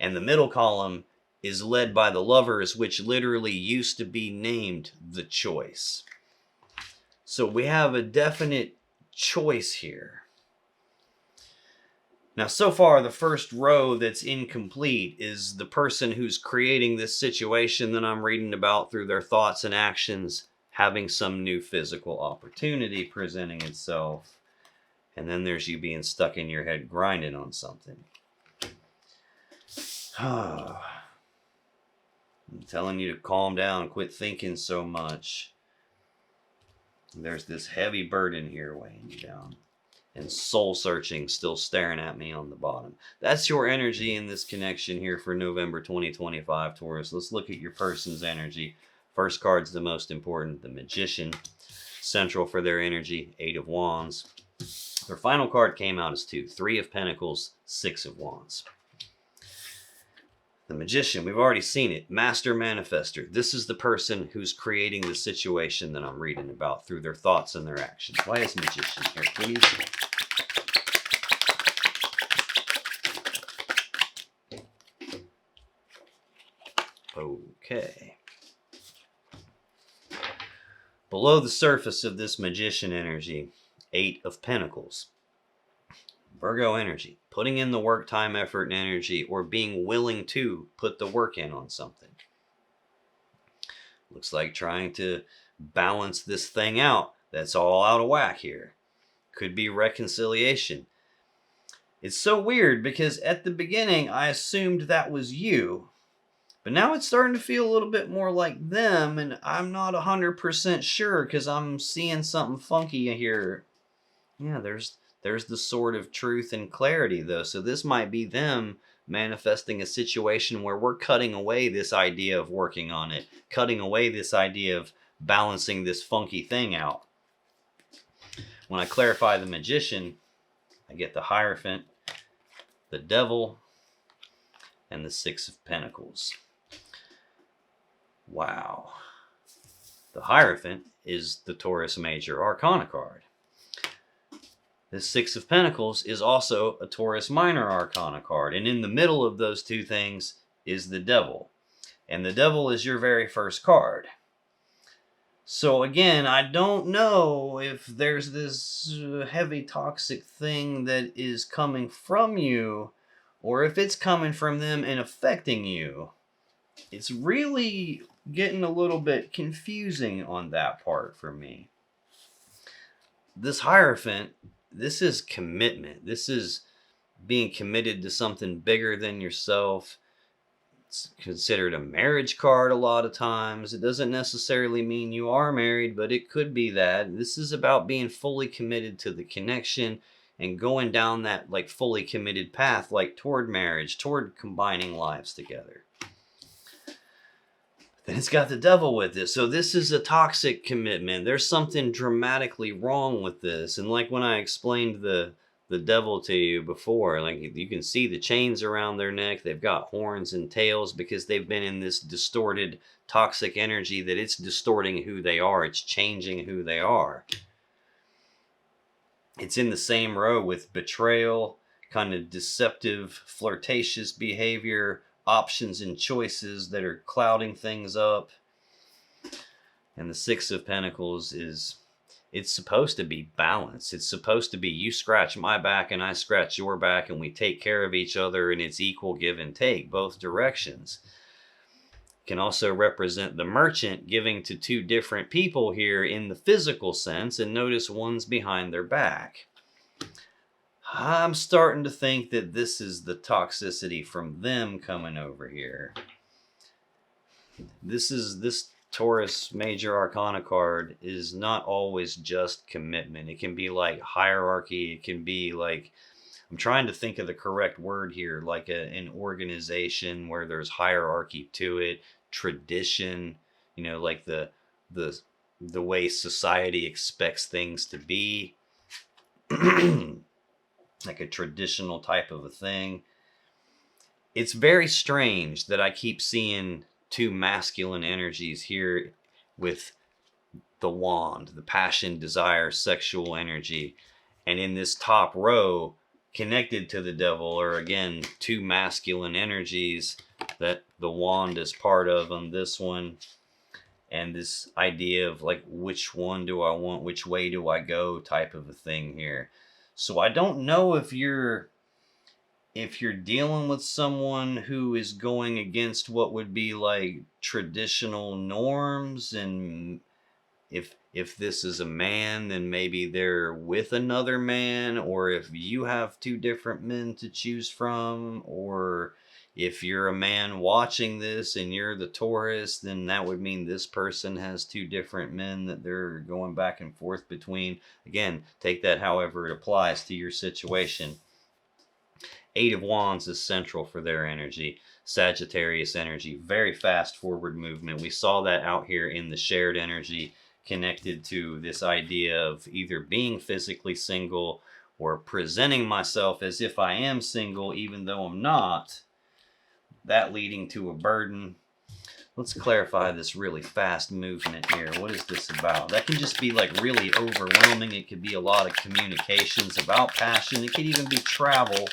And the middle column is led by the lovers, which literally used to be named the choice. So we have a definite choice here. Now, so far, the first row that's incomplete is the person who's creating this situation that I'm reading about through their thoughts and actions, having some new physical opportunity presenting itself. And then there's you being stuck in your head grinding on something. I'm telling you to calm down, quit thinking so much. There's this heavy burden here weighing you down. And soul searching still staring at me on the bottom. That's your energy in this connection here for November 2025, Taurus. Let's look at your person's energy. First card's the most important, the Magician. Central for their energy, 8 of Wands. Their final card came out as 2, 3 of Pentacles, 6 of Wands. The Magician, we've already seen it. Master Manifester. This is the person who's creating the situation that I'm reading about through their thoughts and their actions. Why is Magician here, please? Okay. Below the surface of this Magician energy, 8 of Pentacles. Virgo energy, putting in the work, time, effort, and energy, or being willing to put the work in on something. Looks like trying to balance this thing out. That's all out of whack here. Could be reconciliation. It's so weird because at the beginning I assumed that was you, but now it's starting to feel a little bit more like them, and I'm not 100% sure because I'm seeing something funky here. Yeah, there's the sword of truth and clarity, though. So this might be them manifesting a situation where we're cutting away this idea of working on it, cutting away this idea of balancing this funky thing out. When I clarify the Magician, I get the Hierophant, the Devil, and the 6 of Pentacles. Wow. The Hierophant is the Taurus Major Arcana card. The 6 of Pentacles is also a Taurus Minor Arcana card. And in the middle of those two things is the Devil. And the Devil is your very first card. So again, I don't know if there's this heavy toxic thing that is coming from you, or if it's coming from them and affecting you. It's really getting a little bit confusing on that part for me. This Hierophant, this is commitment. This is being committed to something bigger than yourself. It's considered a marriage card a lot of times. It doesn't necessarily mean you are married, but it could be that. This is about being fully committed to the connection and going down that like fully committed path, like toward marriage, toward combining lives together. Then it's got the Devil with it. So this is a toxic commitment. There's something dramatically wrong with this. And like when I explained the Devil to you before, like you can see the chains around their neck. They've got horns and tails because they've been in this distorted toxic energy that it's distorting who they are. It's changing who they are. It's in the same row with betrayal, kind of deceptive, flirtatious behavior, options and choices that are clouding things up. And the Six of Pentacles it's supposed to be balance. It's supposed to be you scratch my back and I scratch your back and we take care of each other, and it's equal give and take both directions. Can also represent the merchant giving to two different people here in the physical sense, and notice one's behind their back. I'm starting to think that this is the toxicity from them coming over here. This Taurus Major Arcana card is not always just commitment. It can be like hierarchy. It can be like, I'm trying to think of the correct word here, like an organization where there's hierarchy to it, tradition, like the way society expects things to be. Like a traditional type of a thing. It's very strange that I keep seeing two masculine energies here with the wand, the passion, desire, sexual energy. And in this top row, connected to the devil, are again two masculine energies that the wand is part of on this one. And this idea of like, which one do I want, which way do I go type of a thing here. So I don't know if you're dealing with someone who is going against what would be like traditional norms, and if this is a man, then maybe they're with another man, or if you have two different men to choose from, or if you're a man watching this and you're the Taurus, then that would mean this person has two different men that they're going back and forth between. Again, take that however it applies to your situation. Eight of Wands is central for their energy. Sagittarius energy, very fast forward movement. We saw that out here in the shared energy, connected to this idea of either being physically single or presenting myself as if I am single even though I'm not. That leading to a burden. Let's clarify this really fast movement here. What is this about? That can just be like really overwhelming. It could be a lot of communications about passion. It could even be travel.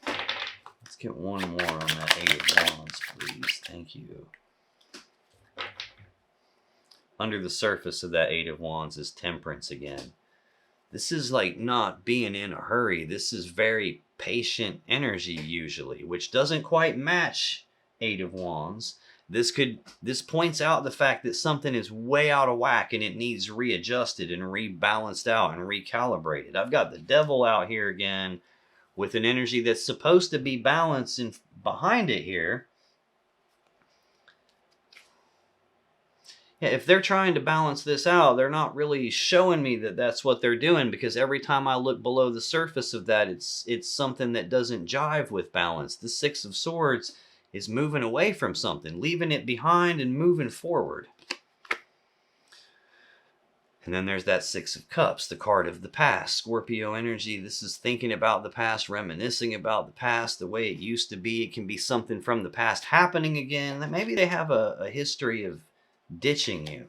Let's get one more on that Eight of Wands, please. Thank you. Under the surface of that Eight of Wands is Temperance again. This is like not being in a hurry. This is very patient energy usually, which doesn't quite match Eight of Wands. This points out the fact that something is way out of whack and it needs readjusted and rebalanced out and recalibrated. I've got the Devil out here again with an energy that's supposed to be balanced and behind it here. Yeah, if they're trying to balance this out, they're not really showing me that that's what they're doing, because every time I look below the surface of that, it's something that doesn't jive with balance. The Six of Swords is moving away from something, leaving it behind and moving forward. And then there's that Six of Cups, the card of the past. Scorpio energy, this is thinking about the past, reminiscing about the past, the way it used to be. It can be something from the past happening again. That maybe they have a history of ditching you.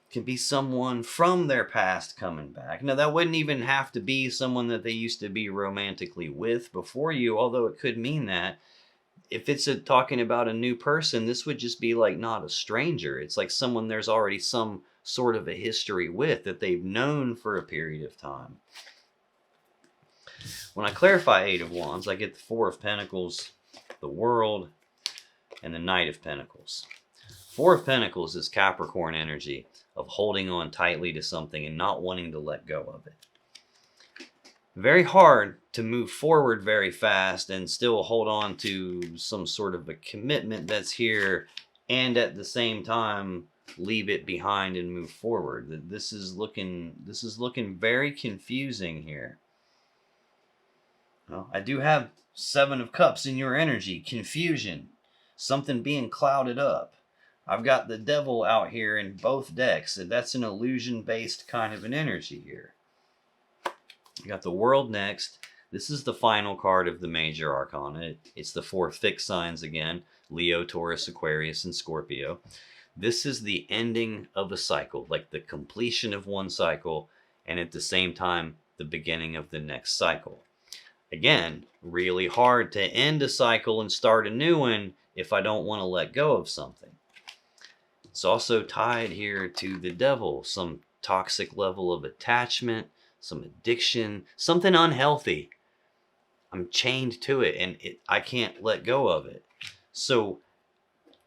It can be someone from their past coming back. Now, that wouldn't even have to be someone that they used to be romantically with before you, although it could mean that. If it's talking about a new person, this would just be like not a stranger. It's like someone there's already some sort of a history with, that they've known for a period of time. When I clarify Eight of Wands, I get the Four of Pentacles, the World, and the Knight of Pentacles. Four of Pentacles is Capricorn energy of holding on tightly to something and not wanting to let go of it. Very hard to move forward very fast and still hold on to some sort of a commitment that's here, and at the same time leave it behind and move forward. This is looking very confusing here. Well, I do have Seven of Cups in your energy, confusion, something being clouded up. I've got the Devil out here in both decks. That's an illusion-based kind of an energy here. I got the World next. This is the final card of the Major Arcana. It's the four fixed signs again: Leo, Taurus, Aquarius, and Scorpio. This is the ending of a cycle, like the completion of one cycle, and at the same time, the beginning of the next cycle. Again, really hard to end a cycle and start a new one if I don't want to let go of something. It's also tied here to the devil, some toxic level of attachment, some addiction, something unhealthy. I'm chained to it and I can't let go of it. So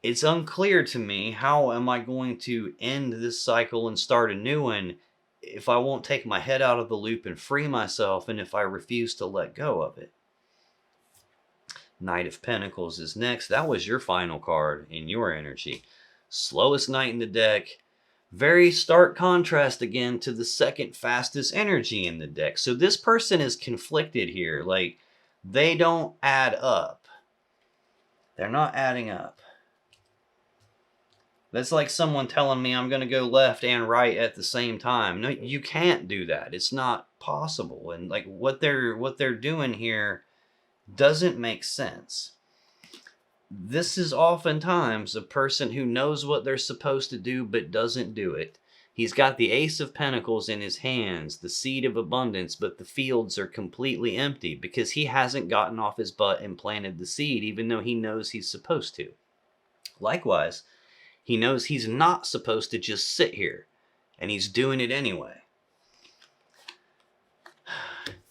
it's unclear to me, how am I going to end this cycle and start a new one if I won't take my head out of the loop and free myself, and if I refuse to let go of it. Knight of Pentacles is next. That was your final card in your energy. Slowest knight in the deck. Very stark contrast again to the second fastest energy in the deck. So this person is conflicted here. Like, they don't add up. They're not adding up. That's like someone telling me I'm going to go left and right at the same time. No, you can't do that. It's not possible. And like what they're doing here doesn't make sense. This is oftentimes a person who knows what they're supposed to do but doesn't do it. He's got the Ace of Pentacles in his hands, the seed of abundance, but the fields are completely empty because he hasn't gotten off his butt and planted the seed, even though he knows he's supposed to. Likewise, he knows he's not supposed to just sit here, and he's doing it anyway.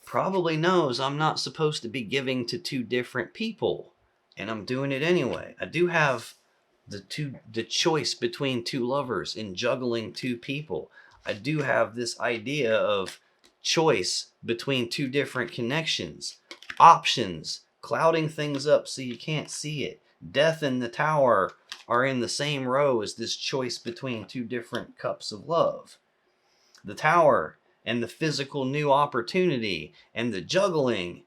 Probably knows I'm not supposed to be giving to two different people, and I'm doing it anyway. I do have the choice between two lovers and juggling two people. I do have this idea of choice between two different connections, options, clouding things up so you can't see it. Death and the Tower are in the same row as this choice between two different cups of love. The Tower and the physical new opportunity and the juggling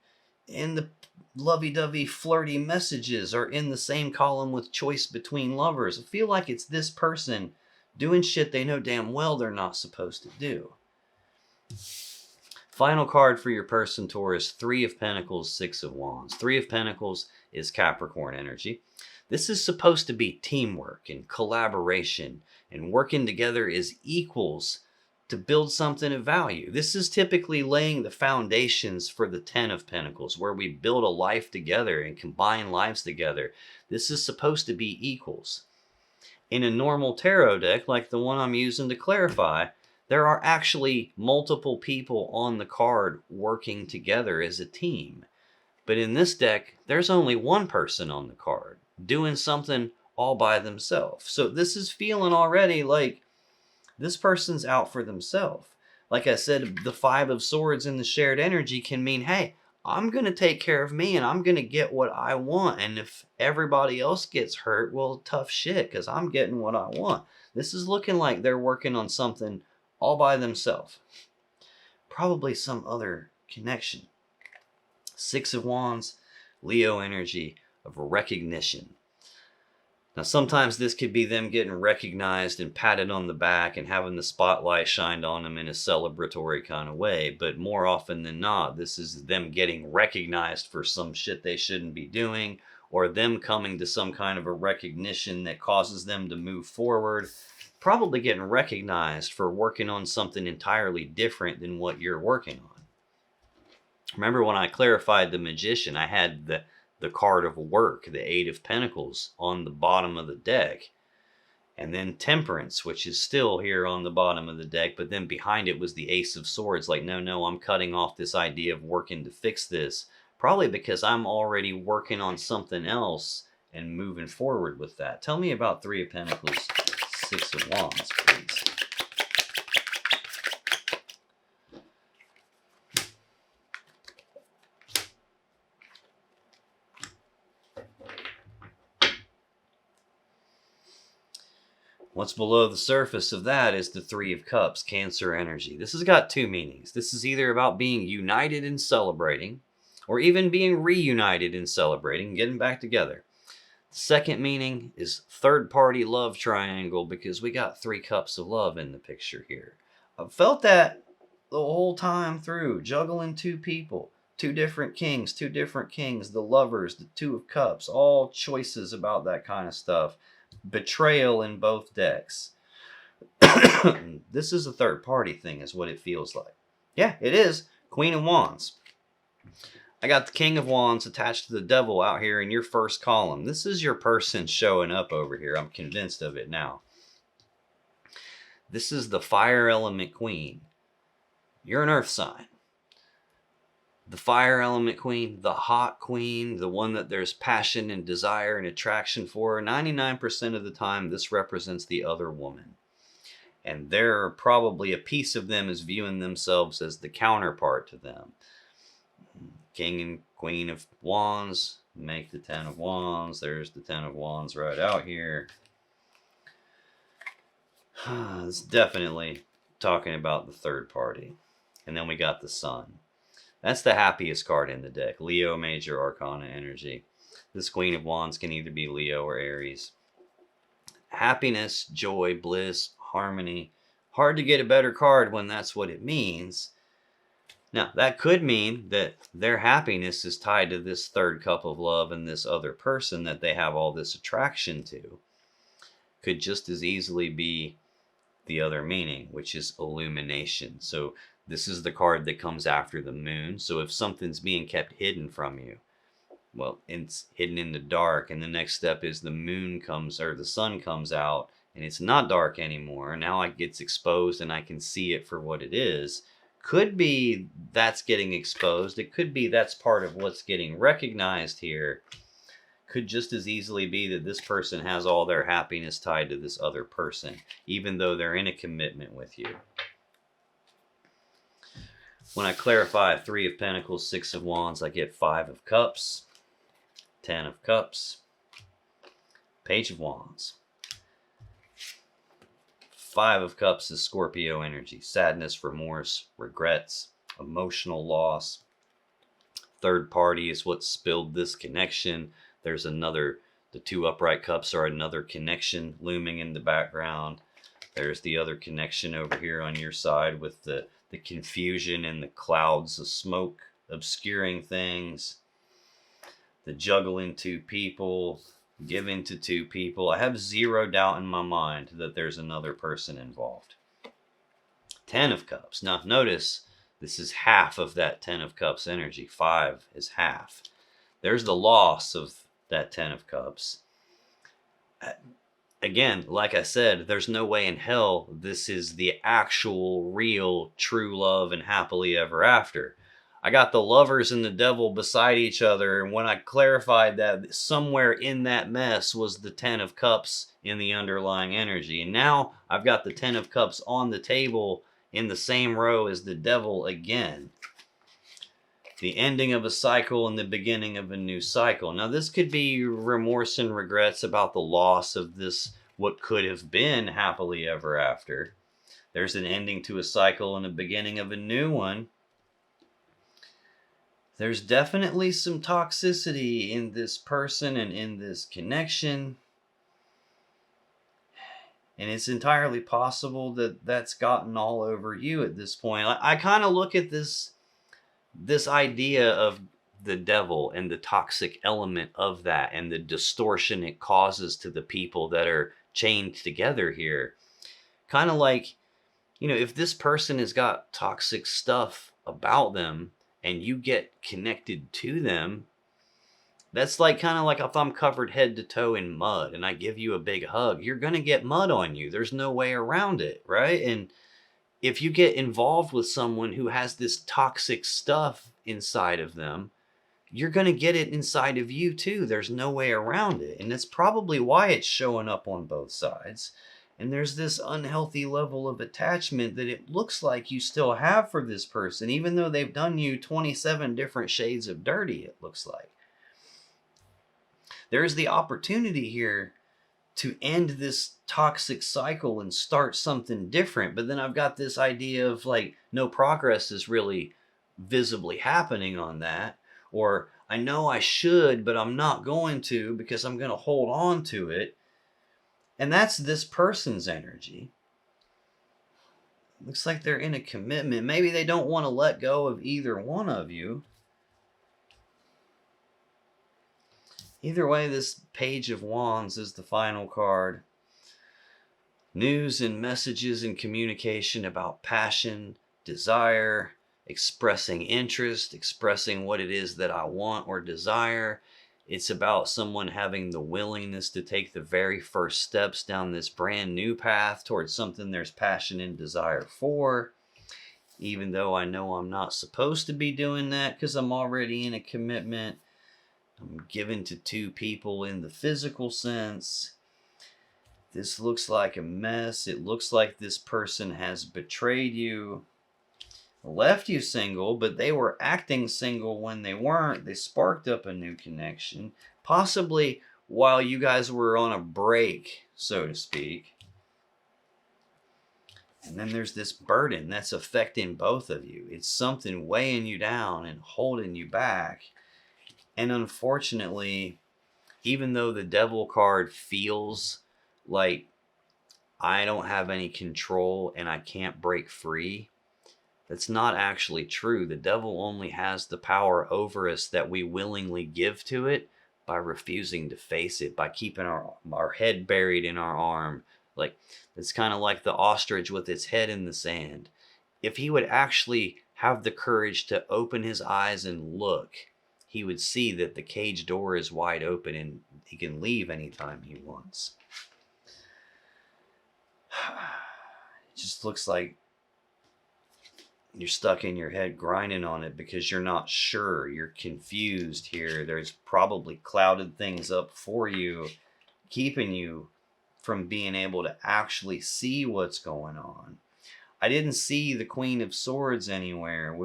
and the lovey-dovey flirty messages are in the same column with choice between lovers. I feel like it's this person doing shit they know damn well they're not supposed to do. Final card for your person, Taurus, 3 of Pentacles, 6 of Wands. 3 of Pentacles is Capricorn energy. This is supposed to be teamwork and collaboration and working together as equals to build something of value. This is typically laying the foundations for the 10 of Pentacles, where we build a life together and combine lives together. This is supposed to be equals. In a normal tarot deck, like the one I'm using to clarify, there are actually multiple people on the card working together as a team. But in this deck, there's only one person on the card doing something all by themselves. So this is feeling already like this person's out for themselves. Like I said, the 5 of Swords in the shared energy can mean, hey, I'm going to take care of me and I'm going to get what I want. And if everybody else gets hurt, well, tough shit, because I'm getting what I want. This is looking like they're working on something all by themselves. Probably some other connection. 6 of Wands, Leo energy of recognition. Now, sometimes this could be them getting recognized and patted on the back and having the spotlight shined on them in a celebratory kind of way. But more often than not, this is them getting recognized for some shit they shouldn't be doing, or them coming to some kind of a recognition that causes them to move forward. Probably getting recognized for working on something entirely different than what you're working on. Remember when I clarified the Magician, I had the card of work, the 8 of Pentacles, on the bottom of the deck. And then Temperance, which is still here on the bottom of the deck, but then behind it was the Ace of Swords. Like, no, I'm cutting off this idea of working to fix this. Probably because I'm already working on something else and moving forward with that. Tell me about 3 of Pentacles, 6 of Wands, please. What's below the surface of that is the 3 of Cups, Cancer energy. This has got 2 meanings. This is either about being united and celebrating, or even being reunited and celebrating, getting back together. The second meaning is third-party love triangle, because we got 3 cups of love in the picture here. I've felt that the whole time through, juggling 2 people, 2 different kings, the lovers, the 2 of Cups, all choices about that kind of stuff. Betrayal in both decks. This is a third party thing is what it feels like. Yeah, it is. Queen of Wands. I got the King of Wands attached to the Devil out here in your first column. This is your person showing up over here. I'm convinced of it now. This is the fire element queen. You're an earth sign. The fire element queen, the hot queen, the one that there's passion and desire and attraction for. 99% of the time, this represents the other woman. And they're probably a piece of them is viewing themselves as the counterpart to them. King and Queen of Wands, make the 10 of Wands. There's the 10 of Wands right out here. It's definitely talking about the third party. And then we got the Sun. That's the happiest card in the deck. Leo Major Arcana energy. This Queen of Wands can either be Leo or Aries. Happiness, joy, bliss, harmony. Hard to get a better card when that's what it means. Now, that could mean that their happiness is tied to this third cup of love and this other person that they have all this attraction to. Could just as easily be the other meaning, which is illumination. So this is the card that comes after the moon. So if something's being kept hidden from you, well, it's hidden in the dark. And the next step is the moon comes, or the sun comes out, and it's not dark anymore. Now it gets exposed and I can see it for what it is. Could be that's getting exposed. It could be that's part of what's getting recognized here. Could just as easily be that this person has all their happiness tied to this other person, even though they're in a commitment with you. When I clarify 3 of Pentacles, 6 of Wands, I get 5 of Cups, 10 of Cups, Page of Wands. 5 of Cups is Scorpio energy. Sadness, remorse, regrets, emotional loss. Third party is what spilled this connection. There's another, the 2 upright cups are another connection looming in the background. There's the other connection over here on your side with the confusion and the clouds of smoke obscuring things. The juggling 2 people, giving to 2 people. I have zero doubt in my mind that there's another person involved. 10 of Cups. Now notice this is half of that 10 of Cups energy. 5 is half. There's the loss of that 10 of Cups. Again, like I said, there's no way in hell this is the actual, real, true love and happily ever after. I got the lovers and the devil beside each other, and when I clarified that somewhere in that mess was the 10 of Cups in the underlying energy. And now I've got the 10 of Cups on the table in the same row as the devil again. The ending of a cycle and the beginning of a new cycle. Now this could be remorse and regrets about the loss of this, what could have been happily ever after. There's an ending to a cycle and a beginning of a new one. There's definitely some toxicity in this person and in this connection. And it's entirely possible that that's gotten all over you at this point. I kind of look at this idea of the devil and the toxic element of that and the distortion it causes to the people that are chained together here. Kind of like, you know, if this person has got toxic stuff about them and you get connected to them, that's like kind of like if I'm covered head to toe in mud and I give you a big hug, you're going to get mud on you. There's no way around it, right? And if you get involved with someone who has this toxic stuff inside of them, you're going to get it inside of you too. There's no way around it. And that's probably why it's showing up on both sides. And there's this unhealthy level of attachment that it looks like you still have for this person, even though they've done you 27 different shades of dirty, it looks like. There's the opportunity here to end this toxic cycle and start something different. But then I've got this idea of like, no progress is really visibly happening on that. Or I know I should, but I'm not going to because I'm going to hold on to it. And that's this person's energy. Looks like they're in a commitment. Maybe they don't want to let go of either one of you. Either way, this Page of Wands is the final card. News and messages and communication about passion, desire, expressing interest, expressing what it is that I want or desire. It's about someone having the willingness to take the very first steps down this brand new path towards something there's passion and desire for. Even though I know I'm not supposed to be doing that because I'm already in a commitment. I'm given to two people in the physical sense. This looks like a mess. It looks like this person has betrayed you, left you single, but they were acting single when they weren't. They sparked up a new connection, possibly while you guys were on a break, so to speak. And then there's this burden that's affecting both of you. It's something weighing you down and holding you back. And unfortunately, even though the devil card feels like I don't have any control and I can't break free, that's not actually true. The devil only has the power over us that we willingly give to it by refusing to face it, by keeping our head buried in our arm. Like, it's kind of like the ostrich with its head in the sand. If he would actually have the courage to open his eyes and look, he would see that the cage door is wide open and he can leave anytime he wants. It just looks like you're stuck in your head grinding on it because you're not sure. You're confused here. There's probably clouded things up for you, keeping you from being able to actually see what's going on. I didn't see the Queen of Swords anywhere.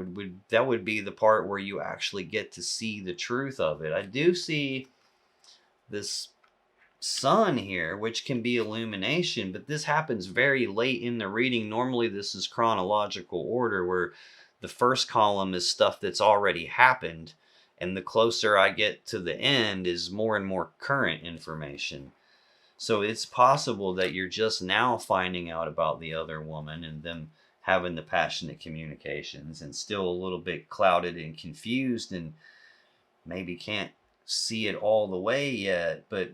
That would be the part where you actually get to see the truth of it. I do see this Sun here, which can be illumination, but this happens very late in the reading. Normally this is chronological order, where the first column is stuff that's already happened, and the closer I get to the end is more and more current information. So it's possible that you're just now finding out about the other woman and them having the passionate communications, and still a little bit clouded and confused, and maybe can't see it all the way yet. But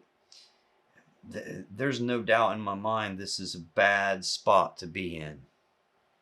there's no doubt in my mind this is a bad spot to be in.